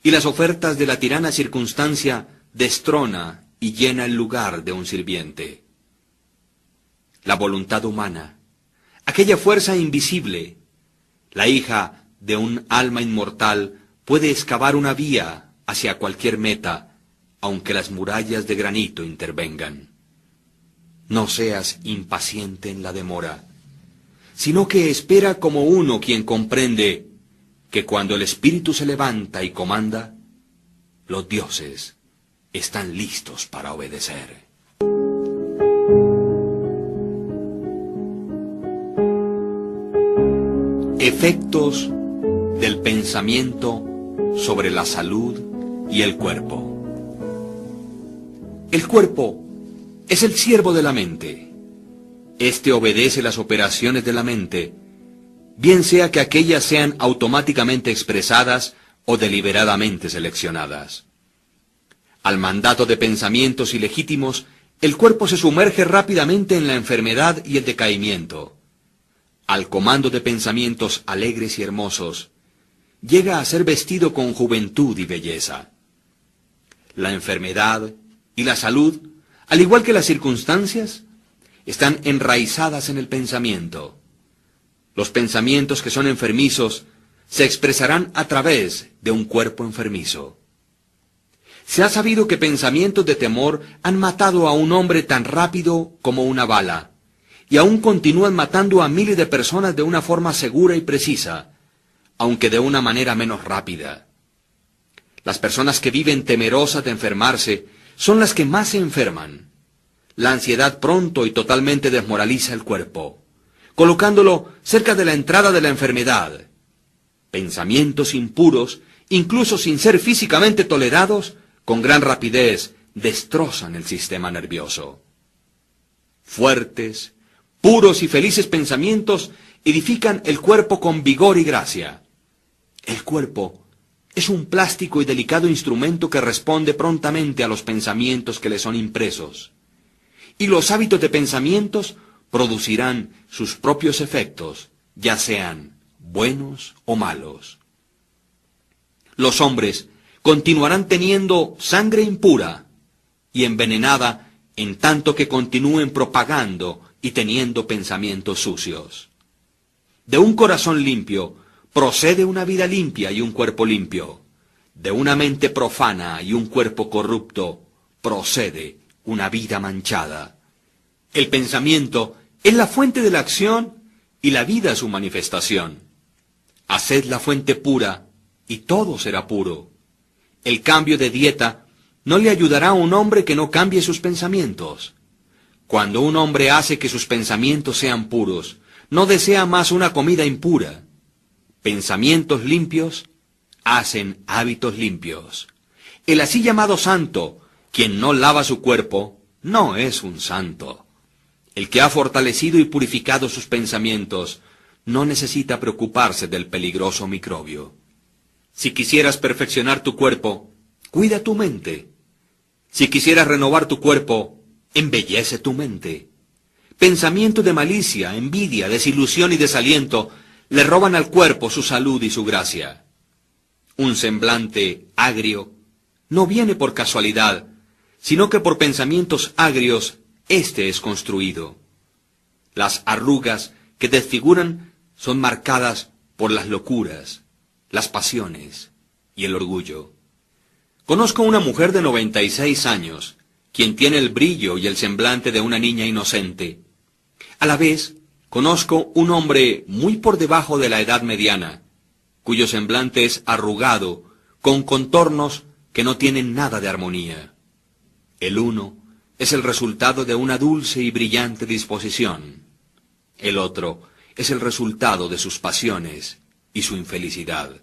y las ofertas de la tirana circunstancia destrona y llena el lugar de un sirviente. La voluntad humana, aquella fuerza invisible, la hija de un alma inmortal, puede excavar una vía hacia cualquier meta, aunque las murallas de granito intervengan. No seas impaciente en la demora, sino que espera como uno quien comprende que cuando el espíritu se levanta y comanda, los dioses están listos para obedecer. Efectos del pensamiento sobre la salud y el cuerpo. El cuerpo es el siervo de la mente. Este obedece las operaciones de la mente, bien sea que aquellas sean automáticamente expresadas o deliberadamente seleccionadas. Al mandato de pensamientos ilegítimos, el cuerpo se sumerge rápidamente en la enfermedad y el decaimiento. Al comando de pensamientos alegres y hermosos, llega a ser vestido con juventud y belleza. La enfermedad y la salud, al igual que las circunstancias, están enraizadas en el pensamiento. Los pensamientos que son enfermizos se expresarán a través de un cuerpo enfermizo. Se ha sabido que pensamientos de temor han matado a un hombre tan rápido como una bala, y aún continúan matando a miles de personas de una forma segura y precisa, aunque de una manera menos rápida. Las personas que viven temerosas de enfermarse son las que más se enferman. La ansiedad pronto y totalmente desmoraliza el cuerpo, colocándolo cerca de la entrada de la enfermedad. Pensamientos impuros, incluso sin ser físicamente tolerados, con gran rapidez destrozan el sistema nervioso. Fuertes, puros y felices pensamientos edifican el cuerpo con vigor y gracia. El cuerpo es un plástico y delicado instrumento que responde prontamente a los pensamientos que le son impresos. Y los hábitos de pensamientos producirán sus propios efectos, ya sean buenos o malos. Los hombres continuarán teniendo sangre impura y envenenada en tanto que continúen propagando y teniendo pensamientos sucios. De un corazón limpio procede una vida limpia y un cuerpo limpio. De una mente profana y un cuerpo corrupto procede una vida manchada. El pensamiento es la fuente de la acción y la vida su manifestación. Haced la fuente pura y todo será puro. El cambio de dieta no le ayudará a un hombre que no cambie sus pensamientos. Cuando un hombre hace que sus pensamientos sean puros, no desea más una comida impura. Pensamientos limpios hacen hábitos limpios. El así llamado santo, quien no lava su cuerpo, no es un santo. El que ha fortalecido y purificado sus pensamientos no necesita preocuparse del peligroso microbio. Si quisieras perfeccionar tu cuerpo, cuida tu mente. Si quisieras renovar tu cuerpo, embellece tu mente. Pensamientos de malicia, envidia, desilusión y desaliento le roban al cuerpo su salud y su gracia. Un semblante agrio no viene por casualidad, sino que por pensamientos agrios éste es construido. Las arrugas que desfiguran son marcadas por las locuras, las pasiones y el orgullo. Conozco una mujer de 96 años, quien tiene el brillo y el semblante de una niña inocente. A la vez, conozco un hombre muy por debajo de la edad mediana, cuyo semblante es arrugado, con contornos que no tienen nada de armonía. El uno es el resultado de una dulce y brillante disposición. El otro es el resultado de sus pasiones y su infelicidad.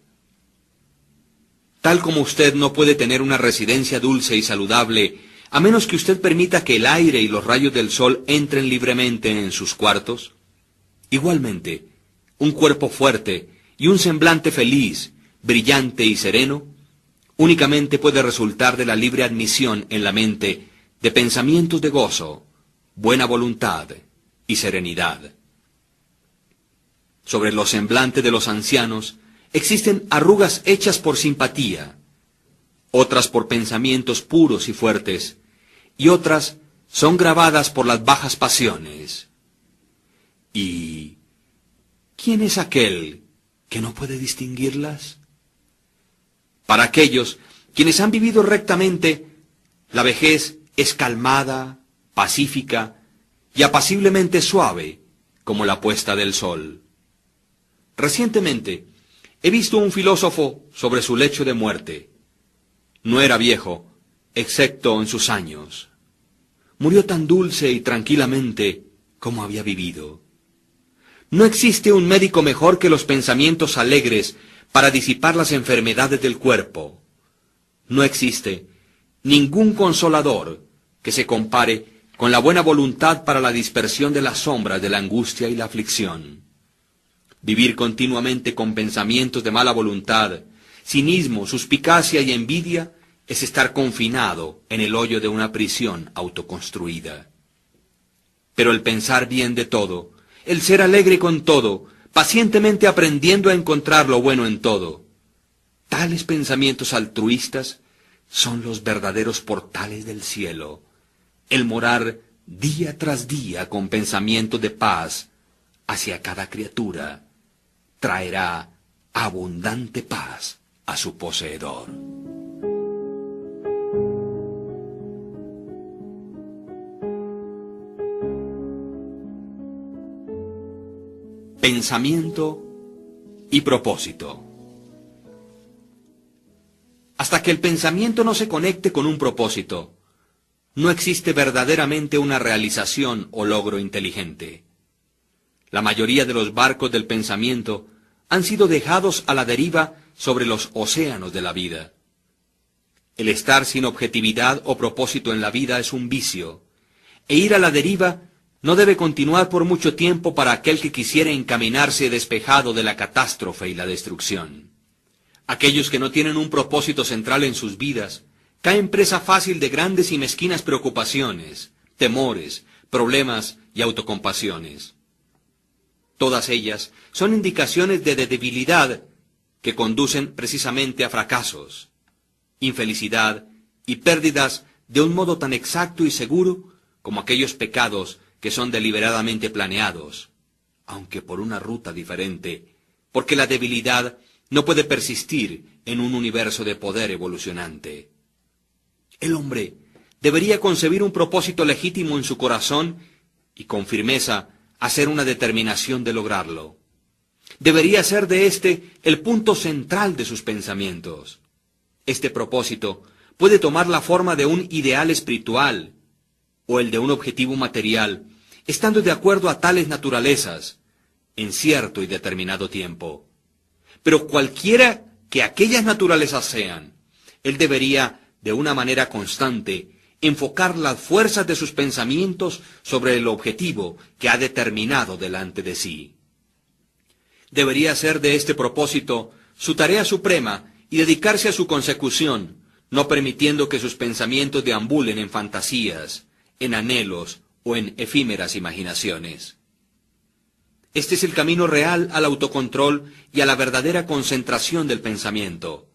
Tal como usted no puede tener una residencia dulce y saludable a menos que usted permita que el aire y los rayos del sol entren libremente en sus cuartos, igualmente, un cuerpo fuerte y un semblante feliz, brillante y sereno, únicamente puede resultar de la libre admisión en la mente de pensamientos de gozo, buena voluntad y serenidad. Sobre los semblantes de los ancianos existen arrugas hechas por simpatía, otras por pensamientos puros y fuertes, y otras son grabadas por las bajas pasiones. ¿Y quién es aquel que no puede distinguirlas? Para aquellos quienes han vivido rectamente, la vejez es calmada, pacífica y apaciblemente suave como la puesta del sol. Recientemente he visto un filósofo sobre su lecho de muerte. No era viejo, excepto en sus años. Murió tan dulce y tranquilamente como había vivido. No existe un médico mejor que los pensamientos alegres para disipar las enfermedades del cuerpo. No existe ningún consolador que se compare con la buena voluntad para la dispersión de las sombras de la angustia y la aflicción. Vivir continuamente con pensamientos de mala voluntad, cinismo, suspicacia y envidia es estar confinado en el hoyo de una prisión autoconstruida. Pero el pensar bien de todo, el ser alegre con todo, pacientemente aprendiendo a encontrar lo bueno en todo, tales pensamientos altruistas son los verdaderos portales del cielo. El morar día tras día con pensamientos de paz hacia cada criatura traerá abundante paz a su poseedor. pensamiento y propósito. Hasta que el pensamiento no se conecte con un propósito, no existe verdaderamente una realización o logro inteligente. La mayoría de los barcos del pensamiento han sido dejados a la deriva sobre los océanos de la vida. El estar sin objetividad o propósito en la vida es un vicio, e ir a la deriva no debe continuar por mucho tiempo para aquel que quisiera encaminarse despejado de la catástrofe y la destrucción. Aquellos que no tienen un propósito central en sus vidas caen presa fácil de grandes y mezquinas preocupaciones, temores, problemas y autocompasiones. Todas ellas son indicaciones de debilidad que conducen precisamente a fracasos, infelicidad y pérdidas de un modo tan exacto y seguro como aquellos pecados que son deliberadamente planeados, aunque por una ruta diferente, porque la debilidad no puede persistir en un universo de poder evolucionante. El hombre debería concebir un propósito legítimo en su corazón y con firmeza hacer una determinación de lograrlo. Debería ser de éste el punto central de sus pensamientos. Este propósito puede tomar la forma de un ideal espiritual o el de un objetivo material, estando de acuerdo a tales naturalezas, en cierto y determinado tiempo. Pero cualquiera que aquellas naturalezas sean, él debería, de una manera constante, enfocar las fuerzas de sus pensamientos sobre el objetivo que ha determinado delante de sí. Debería ser de este propósito su tarea suprema y dedicarse a su consecución, no permitiendo que sus pensamientos deambulen en fantasías, en anhelos o en efímeras imaginaciones. Este es el camino real al autocontrol y a la verdadera concentración del pensamiento,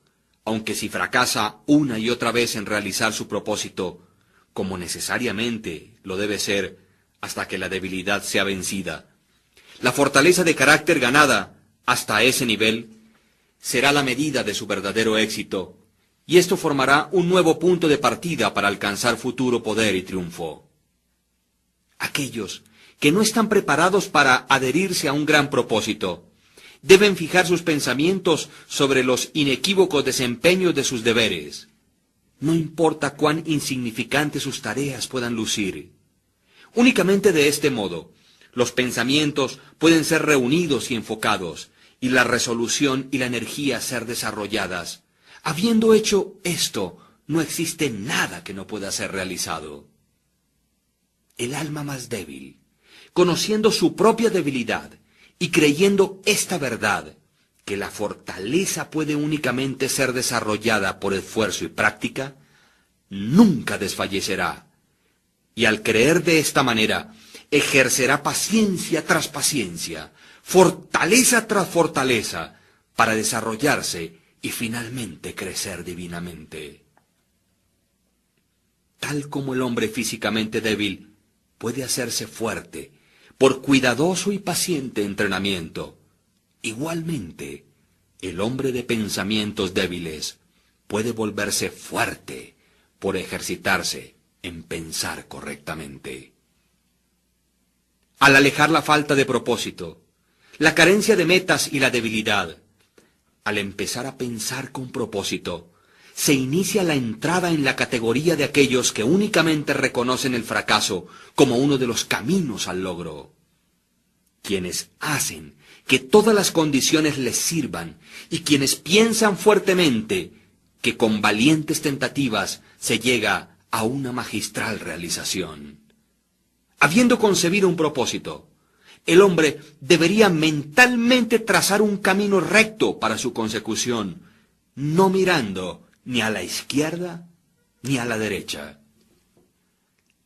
aunque si fracasa una y otra vez en realizar su propósito, como necesariamente lo debe ser hasta que la debilidad sea vencida, la fortaleza de carácter ganada hasta ese nivel será la medida de su verdadero éxito, y esto formará un nuevo punto de partida para alcanzar futuro poder y triunfo. Aquellos que no están preparados para adherirse a un gran propósito deben fijar sus pensamientos sobre los inequívocos desempeños de sus deberes. No importa cuán insignificantes sus tareas puedan lucir. Únicamente de este modo, los pensamientos pueden ser reunidos y enfocados, y la resolución y la energía ser desarrolladas. Habiendo hecho esto, no existe nada que no pueda ser realizado. El alma más débil, conociendo su propia debilidad y creyendo esta verdad, que la fortaleza puede únicamente ser desarrollada por esfuerzo y práctica, nunca desfallecerá. Y al creer de esta manera, ejercerá paciencia tras paciencia, fortaleza tras fortaleza, para desarrollarse y finalmente crecer divinamente. Tal como el hombre físicamente débil puede hacerse fuerte por cuidadoso y paciente entrenamiento, igualmente el hombre de pensamientos débiles puede volverse fuerte por ejercitarse en pensar correctamente. Al alejar la falta de propósito, la carencia de metas y la debilidad, al empezar a pensar con propósito, se inicia la entrada en la categoría de aquellos que únicamente reconocen el fracaso como uno de los caminos al logro. Quienes hacen que todas las condiciones les sirvan y quienes piensan fuertemente que con valientes tentativas se llega a una magistral realización. Habiendo concebido un propósito, el hombre debería mentalmente trazar un camino recto para su consecución, no mirando ni a la izquierda ni a la derecha.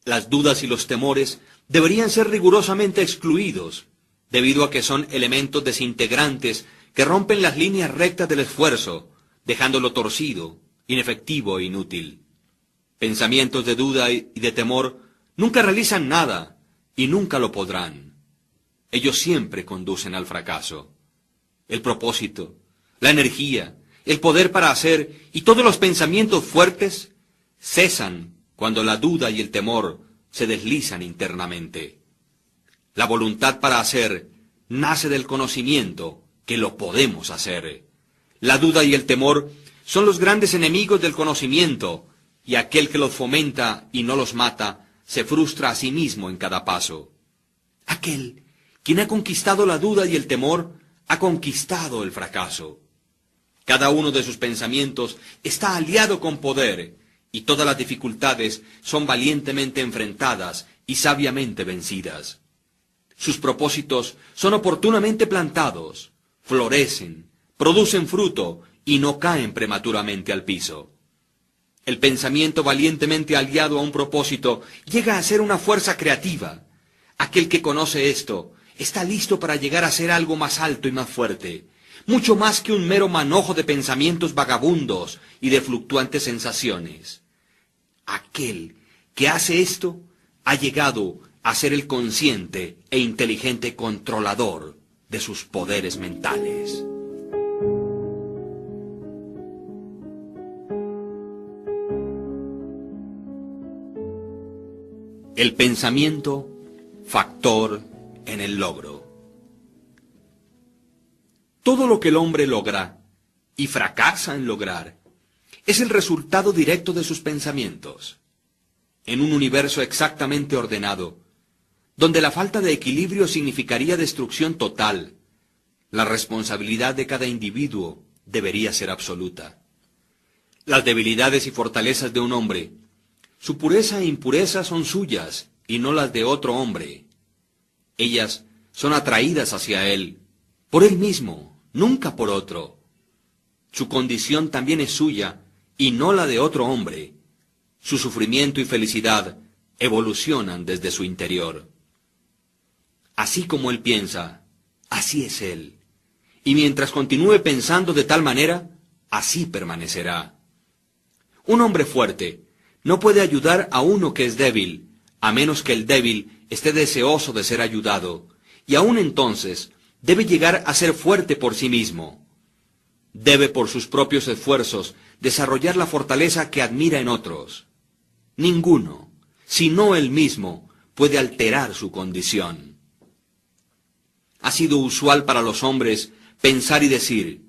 Las dudas y los temores deberían ser rigurosamente excluidos, debido a que son elementos desintegrantes que rompen las líneas rectas del esfuerzo, dejándolo torcido, inefectivo e inútil. Pensamientos de duda y de temor nunca realizan nada y nunca lo podrán. Ellos siempre conducen al fracaso. El propósito, la energía, el poder para hacer y todos los pensamientos fuertes cesan cuando la duda y el temor se deslizan internamente. La voluntad para hacer nace del conocimiento que lo podemos hacer. La duda y el temor son los grandes enemigos del conocimiento, y aquel que los fomenta y no los mata, se frustra a sí mismo en cada paso. Aquel quien ha conquistado la duda y el temor, ha conquistado el fracaso. Cada uno de sus pensamientos está aliado con poder, y todas las dificultades son valientemente enfrentadas y sabiamente vencidas. Sus propósitos son oportunamente plantados, florecen, producen fruto y no caen prematuramente al piso. El pensamiento valientemente aliado a un propósito llega a ser una fuerza creativa. Aquel que conoce esto está listo para llegar a ser algo más alto y más fuerte, mucho más que un mero manojo de pensamientos vagabundos y de fluctuantes sensaciones. Aquel que hace esto ha llegado a ser el consciente e inteligente controlador de sus poderes mentales. El pensamiento, factor en el logro. Todo lo que el hombre logra, y fracasa en lograr, es el resultado directo de sus pensamientos. En un universo exactamente ordenado, donde la falta de equilibrio significaría destrucción total, la responsabilidad de cada individuo debería ser absoluta. Las debilidades y fortalezas de un hombre, su pureza e impureza son suyas y no las de otro hombre. Ellas son atraídas hacia él, por él mismo, nunca por otro. Su condición también es suya y no la de otro hombre. Su sufrimiento y felicidad evolucionan desde su interior. Así como él piensa, así es él. Y mientras continúe pensando de tal manera, así permanecerá. Un hombre fuerte no puede ayudar a uno que es débil, a menos que el débil esté deseoso de ser ayudado, y aún entonces debe llegar a ser fuerte por sí mismo. Debe por sus propios esfuerzos desarrollar la fortaleza que admira en otros. Ninguno, sino él mismo, puede alterar su condición. Ha sido usual para los hombres pensar y decir,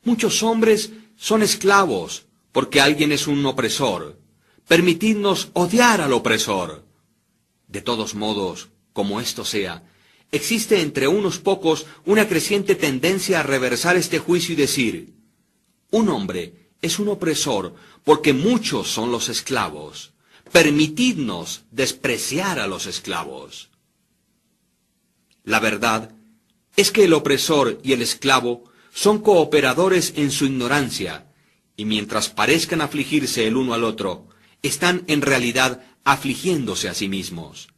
muchos hombres son esclavos porque alguien es un opresor. Permitidnos odiar al opresor. De todos modos, como esto sea, existe entre unos pocos una creciente tendencia a reversar este juicio y decir, un hombre es un opresor porque muchos son los esclavos. Permitidnos despreciar a los esclavos. La verdad es que el opresor y el esclavo son cooperadores en su ignorancia, y mientras parezcan afligirse el uno al otro, están en realidad afligiéndose a sí mismos.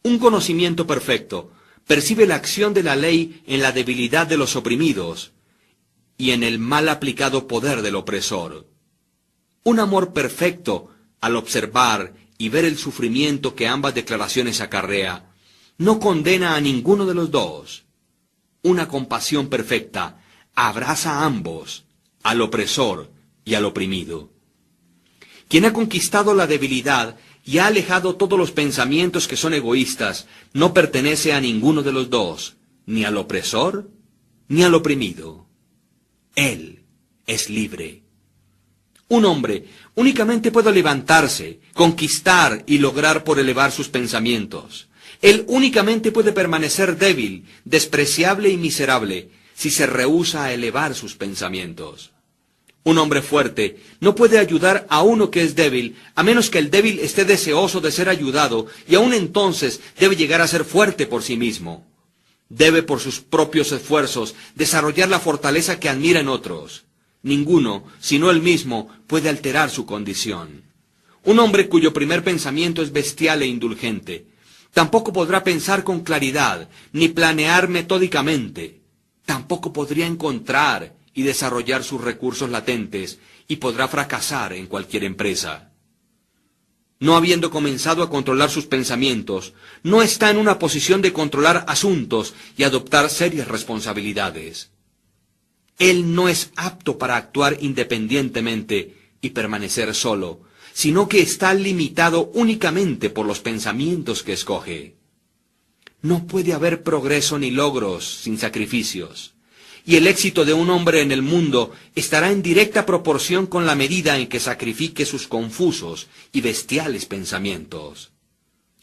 Un conocimiento perfecto percibe la acción de la ley en la debilidad de los oprimidos y en el mal aplicado poder del opresor. Un amor perfecto, al observar y ver el sufrimiento que ambas declaraciones acarrea, no condena a ninguno de los dos. Una compasión perfecta abraza a ambos, al opresor y al oprimido. Quien ha conquistado la debilidad y ha alejado todos los pensamientos que son egoístas, no pertenece a ninguno de los dos, ni al opresor, ni al oprimido. Él es libre. Un hombre únicamente puede levantarse, conquistar y lograr por elevar sus pensamientos. Él únicamente puede permanecer débil, despreciable y miserable, si se rehúsa a elevar sus pensamientos. Un hombre fuerte no puede ayudar a uno que es débil, a menos que el débil esté deseoso de ser ayudado, y aún entonces debe llegar a ser fuerte por sí mismo. Debe por sus propios esfuerzos desarrollar la fortaleza que admira en otros. Ninguno, sino él mismo, puede alterar su condición. Un hombre cuyo primer pensamiento es bestial e indulgente, tampoco podrá pensar con claridad, ni planear metódicamente. Tampoco podría encontrar y desarrollar sus recursos latentes, y podrá fracasar en cualquier empresa. No habiendo comenzado a controlar sus pensamientos, no está en una posición de controlar asuntos y adoptar serias responsabilidades. Él no es apto para actuar independientemente y permanecer solo, sino que está limitado únicamente por los pensamientos que escoge. No puede haber progreso ni logros sin sacrificios. Y el éxito de un hombre en el mundo estará en directa proporción con la medida en que sacrifique sus confusos y bestiales pensamientos.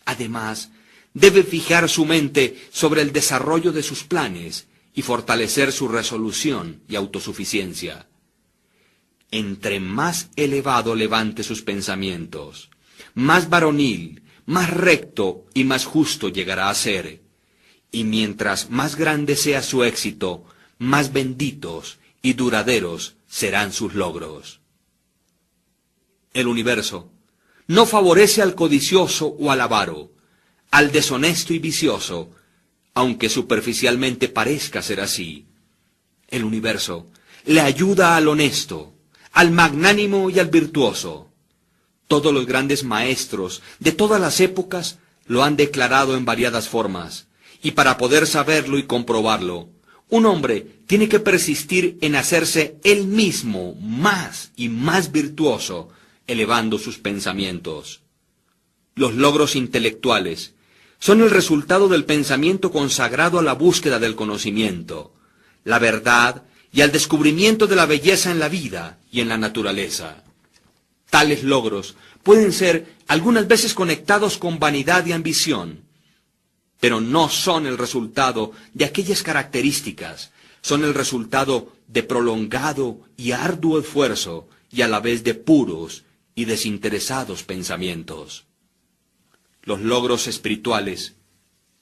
Además, debe fijar su mente sobre el desarrollo de sus planes y fortalecer su resolución y autosuficiencia. Entre más elevado levante sus pensamientos, más varonil, más recto y más justo llegará a ser. Y mientras más grande sea su éxito, más benditos y duraderos serán sus logros. El universo no favorece al codicioso o al avaro, al deshonesto y vicioso, aunque superficialmente parezca ser así. El universo le ayuda al honesto, al magnánimo y al virtuoso. Todos los grandes maestros de todas las épocas lo han declarado en variadas formas, y para poder saberlo y comprobarlo, un hombre tiene que persistir en hacerse él mismo más y más virtuoso, elevando sus pensamientos. Los logros intelectuales son el resultado del pensamiento consagrado a la búsqueda del conocimiento, la verdad y al descubrimiento de la belleza en la vida y en la naturaleza. Tales logros pueden ser algunas veces conectados con vanidad y ambición, pero no son el resultado de aquellas características, son el resultado de prolongado y arduo esfuerzo y a la vez de puros y desinteresados pensamientos. Los logros espirituales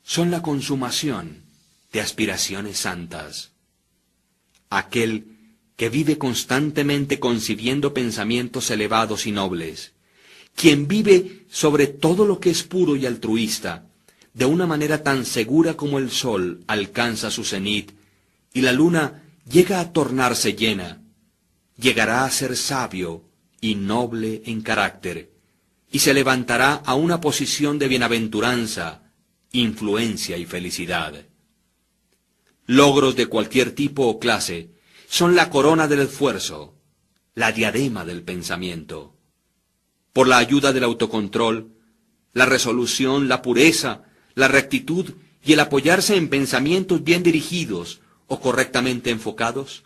son la consumación de aspiraciones santas. Aquel que vive constantemente concibiendo pensamientos elevados y nobles, quien vive sobre todo lo que es puro y altruista, de una manera tan segura como el sol alcanza su cenit y la luna llega a tornarse llena, llegará a ser sabio y noble en carácter, y se levantará a una posición de bienaventuranza, influencia y felicidad. Logros de cualquier tipo o clase son la corona del esfuerzo, la diadema del pensamiento. Por la ayuda del autocontrol, la resolución, la pureza, la rectitud y el apoyarse en pensamientos bien dirigidos o correctamente enfocados,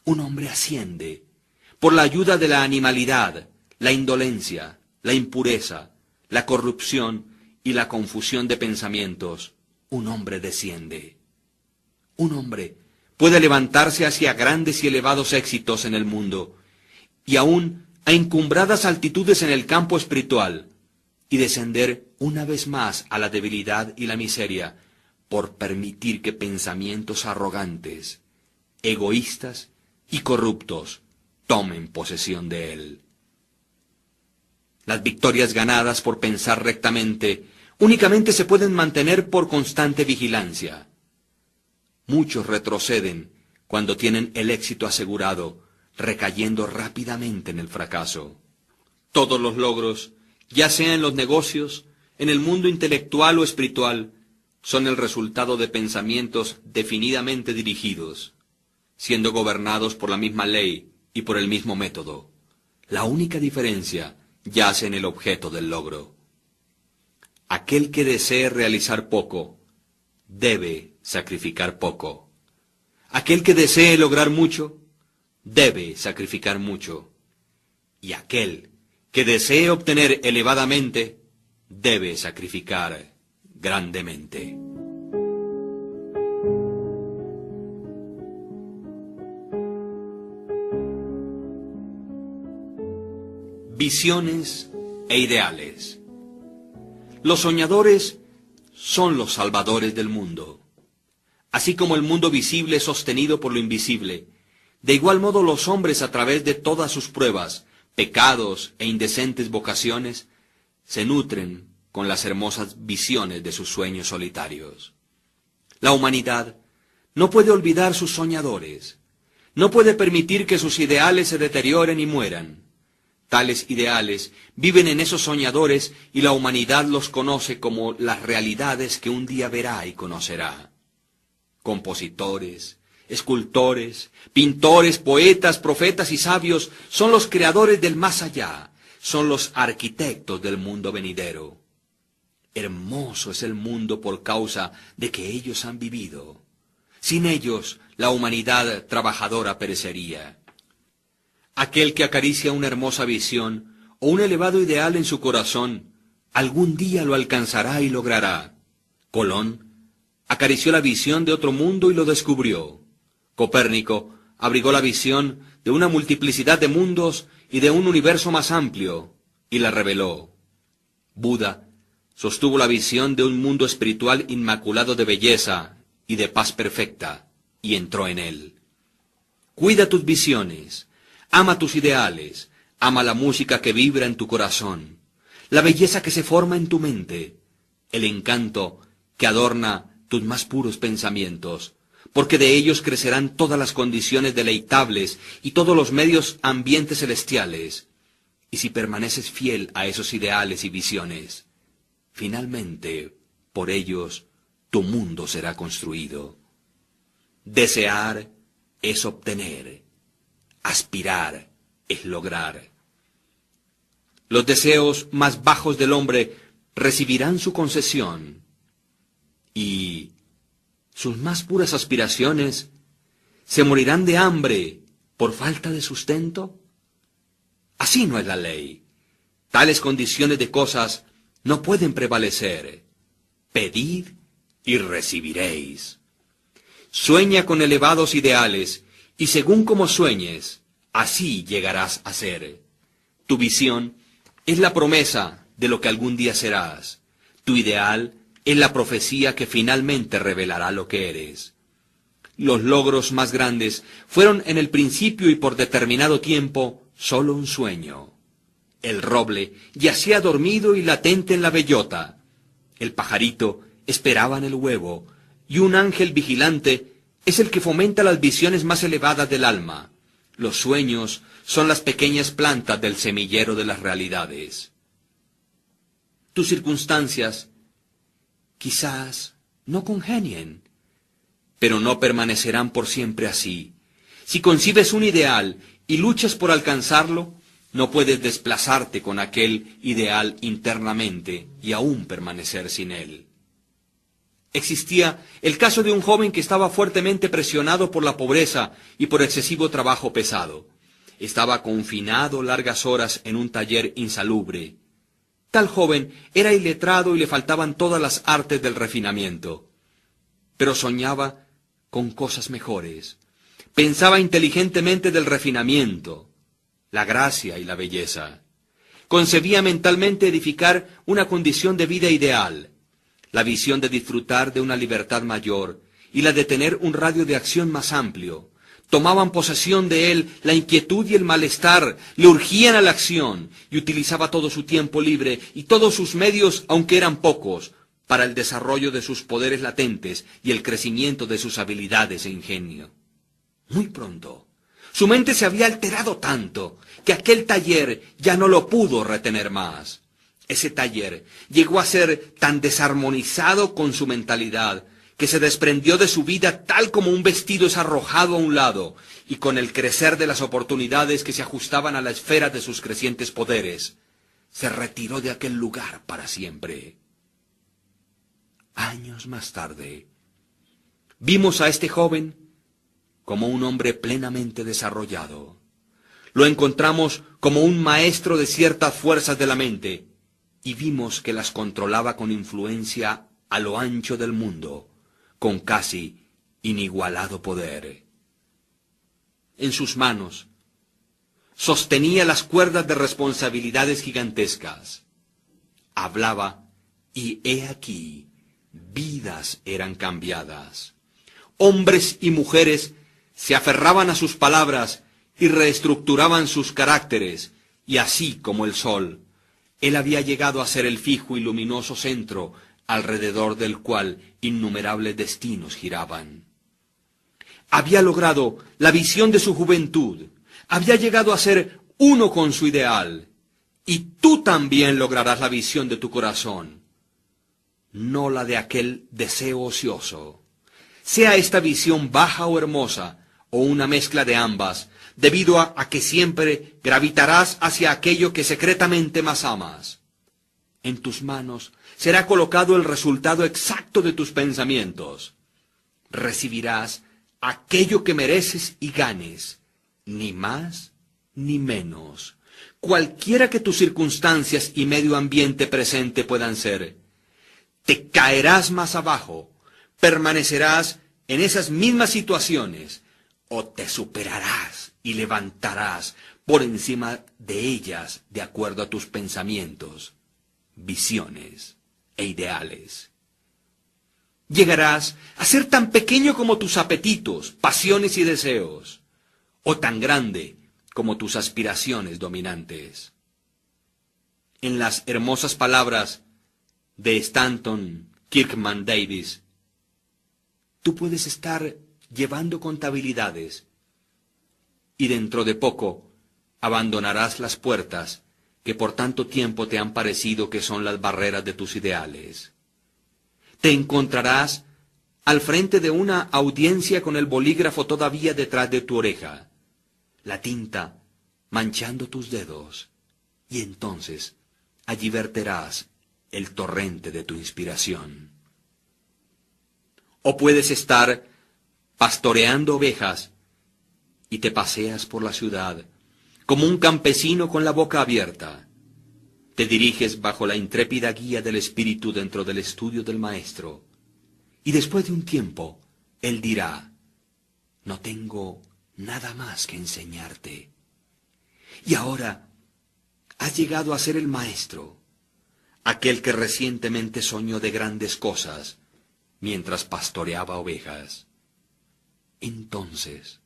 un hombre asciende. Por la ayuda de la animalidad, la indolencia, la impureza, la corrupción y la confusión de pensamientos, un hombre desciende. Un hombre puede levantarse hacia grandes y elevados éxitos en el mundo, y aún a encumbradas altitudes en el campo espiritual, y descender una vez más a la debilidad y la miseria, por permitir que pensamientos arrogantes, egoístas y corruptos tomen posesión de él. Las victorias ganadas por pensar rectamente únicamente se pueden mantener por constante vigilancia. Muchos retroceden cuando tienen el éxito asegurado, recayendo rápidamente en el fracaso. Todos los logros, ya sea en los negocios, en el mundo intelectual o espiritual, son el resultado de pensamientos definidamente dirigidos, siendo gobernados por la misma ley y por el mismo método. La única diferencia yace en el objeto del logro. Aquel que desee realizar poco, debe sacrificar poco. Aquel que desee lograr mucho, debe sacrificar mucho. Y aquel que desee obtener elevadamente, debe sacrificar grandemente. Visiones e ideales. Los soñadores son los salvadores del mundo. Así como el mundo visible es sostenido por lo invisible, de igual modo los hombres, a través de todas sus pruebas, pecados e indecentes vocaciones, se nutren con las hermosas visiones de sus sueños solitarios. La humanidad no puede olvidar sus soñadores, no puede permitir que sus ideales se deterioren y mueran. Tales ideales viven en esos soñadores y la humanidad los conoce como las realidades que un día verá y conocerá. Compositores, escultores, pintores, poetas, profetas y sabios son los creadores del más allá, son los arquitectos del mundo venidero. Hermoso es el mundo por causa de que ellos han vivido. Sin ellos, la humanidad trabajadora perecería. Aquel que acaricia una hermosa visión o un elevado ideal en su corazón, algún día lo alcanzará y logrará. Colón acarició la visión de otro mundo y lo descubrió. Copérnico abrigó la visión de una multiplicidad de mundos y de un universo más amplio, y la reveló. Buda sostuvo la visión de un mundo espiritual inmaculado de belleza y de paz perfecta, y entró en él. Cuida tus visiones, ama tus ideales, ama la música que vibra en tu corazón, la belleza que se forma en tu mente, el encanto que adorna tus más puros pensamientos, porque de ellos crecerán todas las condiciones deleitables y todos los medios ambientes celestiales. Y si permaneces fiel a esos ideales y visiones, finalmente, por ellos, tu mundo será construido. Desear es obtener, aspirar es lograr. Los deseos más bajos del hombre recibirán su concesión, y sus más puras aspiraciones se morirán de hambre por falta de sustento. Así no es la ley. Tales condiciones de cosas no pueden prevalecer. Pedid y recibiréis. Sueña con elevados ideales, y según como sueñes, así llegarás a ser. Tu visión es la promesa de lo que algún día serás. Tu ideal es la profecía que finalmente revelará lo que eres. Los logros más grandes fueron en el principio y por determinado tiempo solo un sueño. El roble yacía dormido y latente en la bellota. El pajarito esperaba en el huevo, y un ángel vigilante es el que fomenta las visiones más elevadas del alma. Los sueños son las pequeñas plantas del semillero de las realidades. Tus circunstancias quizás no congenien, pero no permanecerán por siempre así. Si concibes un ideal y luchas por alcanzarlo, no puedes desplazarte con aquel ideal internamente y aún permanecer sin él. Existía el caso de un joven que estaba fuertemente presionado por la pobreza y por excesivo trabajo pesado. Estaba confinado largas horas en un taller insalubre. Tal joven era iletrado y le faltaban todas las artes del refinamiento. Pero soñaba con cosas mejores. Pensaba inteligentemente del refinamiento, la gracia y la belleza. Concebía mentalmente edificar una condición de vida ideal, la visión de disfrutar de una libertad mayor y la de tener un radio de acción más amplio. Tomaban posesión de él la inquietud y el malestar, le urgían a la acción, y utilizaba todo su tiempo libre y todos sus medios, aunque eran pocos, para el desarrollo de sus poderes latentes y el crecimiento de sus habilidades e ingenio. Muy pronto, su mente se había alterado tanto que aquel taller ya no lo pudo retener más. Ese taller llegó a ser tan desarmonizado con su mentalidad que se desprendió de su vida tal como un vestido es arrojado a un lado, y con el crecer de las oportunidades que se ajustaban a la esfera de sus crecientes poderes, se retiró de aquel lugar para siempre. Años más tarde, vimos a este joven como un hombre plenamente desarrollado. Lo encontramos como un maestro de ciertas fuerzas de la mente, y vimos que las controlaba con influencia a lo ancho del mundo, con casi inigualado poder. En sus manos sostenía las cuerdas de responsabilidades gigantescas. Hablaba, y he aquí, vidas eran cambiadas. Hombres y mujeres se aferraban a sus palabras y reestructuraban sus caracteres, y así como el sol, él había llegado a ser el fijo y luminoso centro alrededor del cual innumerables destinos giraban. Había logrado la visión de su juventud, había llegado a ser uno con su ideal, y tú también lograrás la visión de tu corazón, no la de aquel deseo ocioso. Sea esta visión baja o hermosa, o una mezcla de ambas, debido a que siempre gravitarás hacia aquello que secretamente más amas. En tus manos será colocado el resultado exacto de tus pensamientos. Recibirás aquello que mereces y ganes, ni más ni menos, cualquiera que tus circunstancias y medio ambiente presente puedan ser. Te caerás más abajo, permanecerás en esas mismas situaciones, o te superarás y levantarás por encima de ellas de acuerdo a tus pensamientos, visiones e ideales. Llegarás a ser tan pequeño como tus apetitos, pasiones y deseos, o tan grande como tus aspiraciones dominantes. En las hermosas palabras de Stanton Kirkman Davis, tú puedes estar llevando contabilidades y dentro de poco abandonarás las puertas que por tanto tiempo te han parecido que son las barreras de tus ideales. Te encontrarás al frente de una audiencia con el bolígrafo todavía detrás de tu oreja, la tinta manchando tus dedos, y entonces allí verterás el torrente de tu inspiración. O puedes estar pastoreando ovejas y te paseas por la ciudad como un campesino con la boca abierta. Te diriges bajo la intrépida guía del Espíritu dentro del estudio del Maestro, y después de un tiempo, Él dirá, no tengo nada más que enseñarte. Y ahora has llegado a ser el Maestro, aquel que recientemente soñó de grandes cosas mientras pastoreaba ovejas. Entonces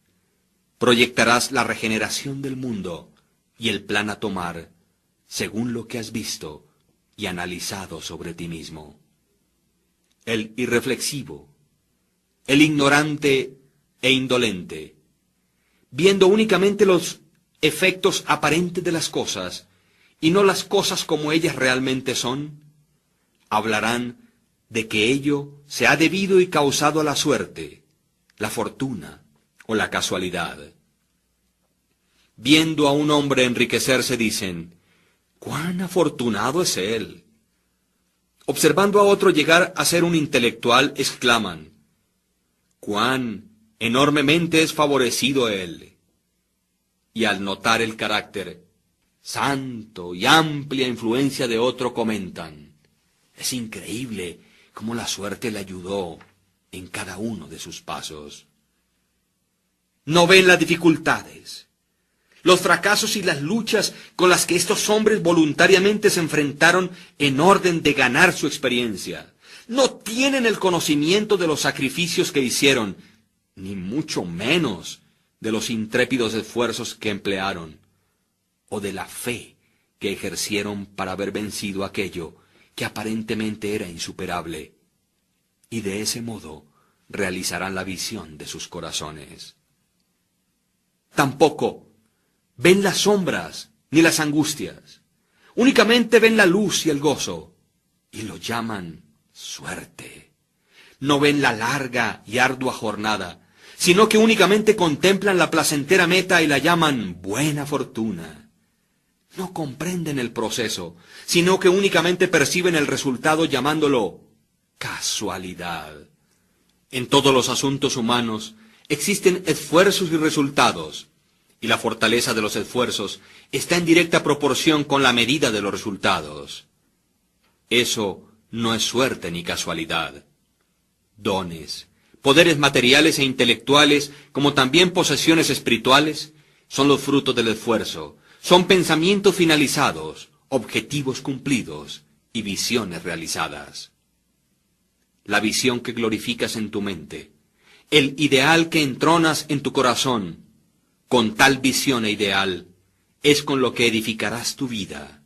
proyectarás la regeneración del mundo y el plan a tomar según lo que has visto y analizado sobre ti mismo. El irreflexivo, el ignorante e indolente, viendo únicamente los efectos aparentes de las cosas y no las cosas como ellas realmente son, hablarán de que ello se ha debido y causado a la suerte, la fortuna o la casualidad. Viendo a un hombre enriquecerse dicen, ¡cuán afortunado es él! Observando a otro llegar a ser un intelectual, exclaman, ¡cuán enormemente es favorecido él! Y al notar el carácter santo y amplia influencia de otro comentan, es increíble cómo la suerte le ayudó en cada uno de sus pasos. No ven las dificultades, los fracasos y las luchas con las que estos hombres voluntariamente se enfrentaron en orden de ganar su experiencia. No tienen el conocimiento de los sacrificios que hicieron, ni mucho menos de los intrépidos esfuerzos que emplearon, o de la fe que ejercieron para haber vencido aquello que aparentemente era insuperable, y de ese modo realizarán la visión de sus corazones. Tampoco ven las sombras ni las angustias, únicamente ven la luz y el gozo, y lo llaman suerte. No ven la larga y ardua jornada, sino que únicamente contemplan la placentera meta y la llaman buena fortuna. No comprenden el proceso, sino que únicamente perciben el resultado llamándolo casualidad. En todos los asuntos humanos existen esfuerzos y resultados, y la fortaleza de los esfuerzos está en directa proporción con la medida de los resultados. Eso no es suerte ni casualidad. Dones, poderes materiales e intelectuales, como también posesiones espirituales, son los frutos del esfuerzo, son pensamientos finalizados, objetivos cumplidos y visiones realizadas. La visión que glorificas en tu mente, el ideal que entronas en tu corazón, con tal visión e ideal, es con lo que edificarás tu vida.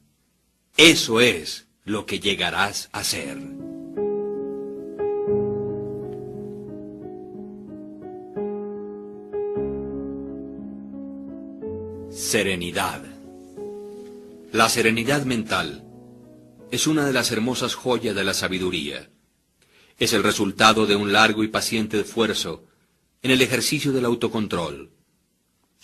Eso es lo que llegarás a ser. Serenidad. La serenidad mental es una de las hermosas joyas de la sabiduría. Es el resultado de un largo y paciente esfuerzo en el ejercicio del autocontrol.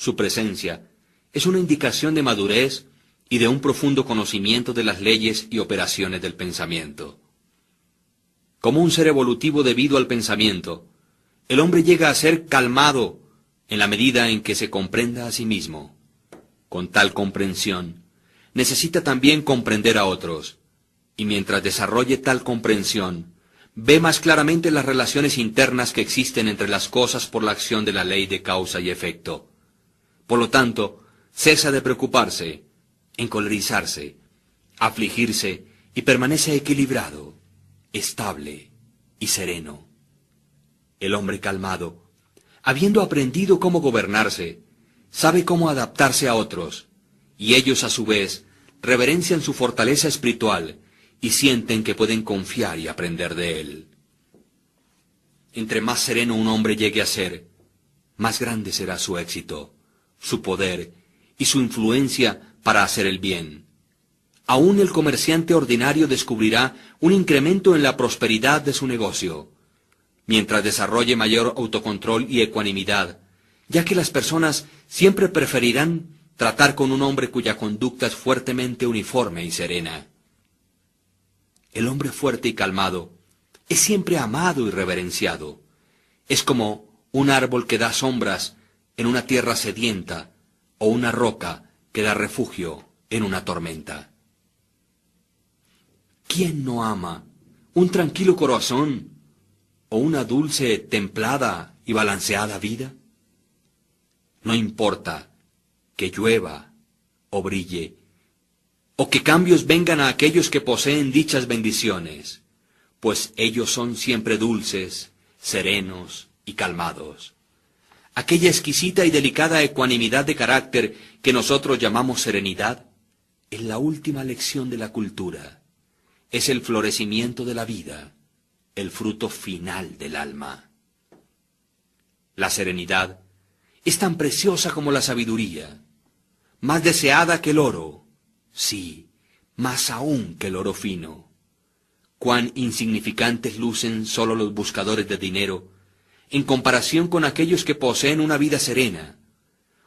Su presencia es una indicación de madurez y de un profundo conocimiento de las leyes y operaciones del pensamiento. Como un ser evolutivo debido al pensamiento, el hombre llega a ser calmado en la medida en que se comprenda a sí mismo. Con tal comprensión, necesita también comprender a otros, y mientras desarrolle tal comprensión, ve más claramente las relaciones internas que existen entre las cosas por la acción de la ley de causa y efecto. Por lo tanto, cesa de preocuparse, encolerizarse, afligirse y permanece equilibrado, estable y sereno. El hombre calmado, habiendo aprendido cómo gobernarse, sabe cómo adaptarse a otros, y ellos a su vez reverencian su fortaleza espiritual y sienten que pueden confiar y aprender de él. Entre más sereno un hombre llegue a ser, más grande será su éxito, su poder y su influencia para hacer el bien. Aún el comerciante ordinario descubrirá un incremento en la prosperidad de su negocio, mientras desarrolle mayor autocontrol y ecuanimidad, ya que las personas siempre preferirán tratar con un hombre cuya conducta es fuertemente uniforme y serena. El hombre fuerte y calmado es siempre amado y reverenciado. Es como un árbol que da sombras en una tierra sedienta o una roca que da refugio en una tormenta. ¿Quién no ama un tranquilo corazón o una dulce, templada y balanceada vida? No importa que llueva o brille, o que cambios vengan a aquellos que poseen dichas bendiciones, pues ellos son siempre dulces, serenos y calmados. Aquella exquisita y delicada ecuanimidad de carácter que nosotros llamamos serenidad es la última lección de la cultura, es el florecimiento de la vida, el fruto final del alma. La serenidad es tan preciosa como la sabiduría, más deseada que el oro, sí, más aún que el oro fino. Cuán insignificantes lucen sólo los buscadores de dinero en comparación con aquellos que poseen una vida serena,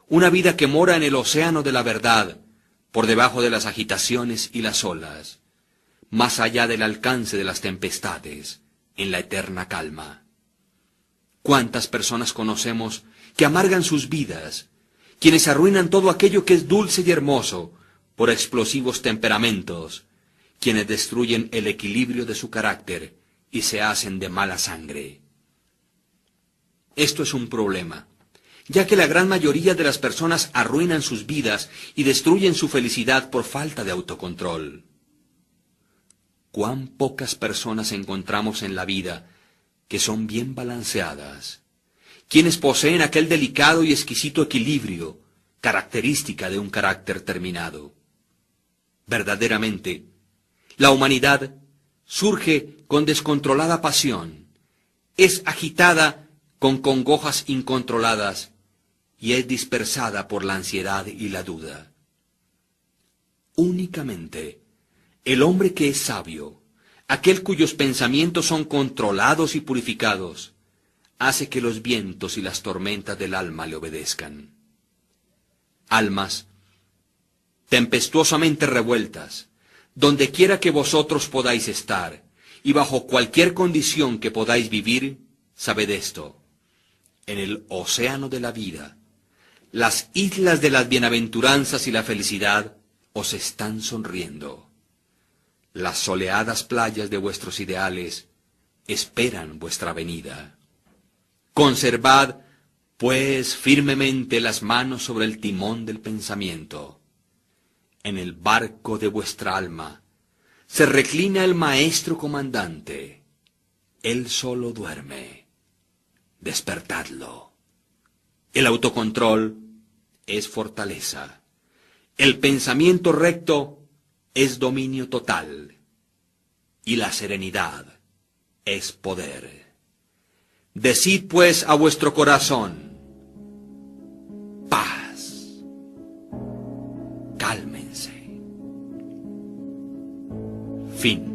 una vida que mora en el océano de la verdad, por debajo de las agitaciones y las olas, más allá del alcance de las tempestades, en la eterna calma. ¿Cuántas personas conocemos que amargan sus vidas, quienes arruinan todo aquello que es dulce y hermoso por explosivos temperamentos, quienes destruyen el equilibrio de su carácter y se hacen de mala sangre? Esto es un problema, ya que la gran mayoría de las personas arruinan sus vidas y destruyen su felicidad por falta de autocontrol. Cuán pocas personas encontramos en la vida que son bien balanceadas, quienes poseen aquel delicado y exquisito equilibrio, característica de un carácter terminado. Verdaderamente, la humanidad surge con descontrolada pasión, es agitada con congojas incontroladas y es dispersada por la ansiedad y la duda. Únicamente el hombre que es sabio, aquel cuyos pensamientos son controlados y purificados, hace que los vientos y las tormentas del alma le obedezcan. Almas tempestuosamente revueltas, donde quiera que vosotros podáis estar, y bajo cualquier condición que podáis vivir, sabed esto: en el océano de la vida, las islas de las bienaventuranzas y la felicidad os están sonriendo. Las soleadas playas de vuestros ideales esperan vuestra venida. Conservad, pues, firmemente las manos sobre el timón del pensamiento. En el barco de vuestra alma se reclina el maestro comandante. Él solo duerme. Despertadlo. El autocontrol es fortaleza. El pensamiento recto es dominio total. Y la serenidad es poder. Decid pues a vuestro corazón: paz. Cálmense. Fin.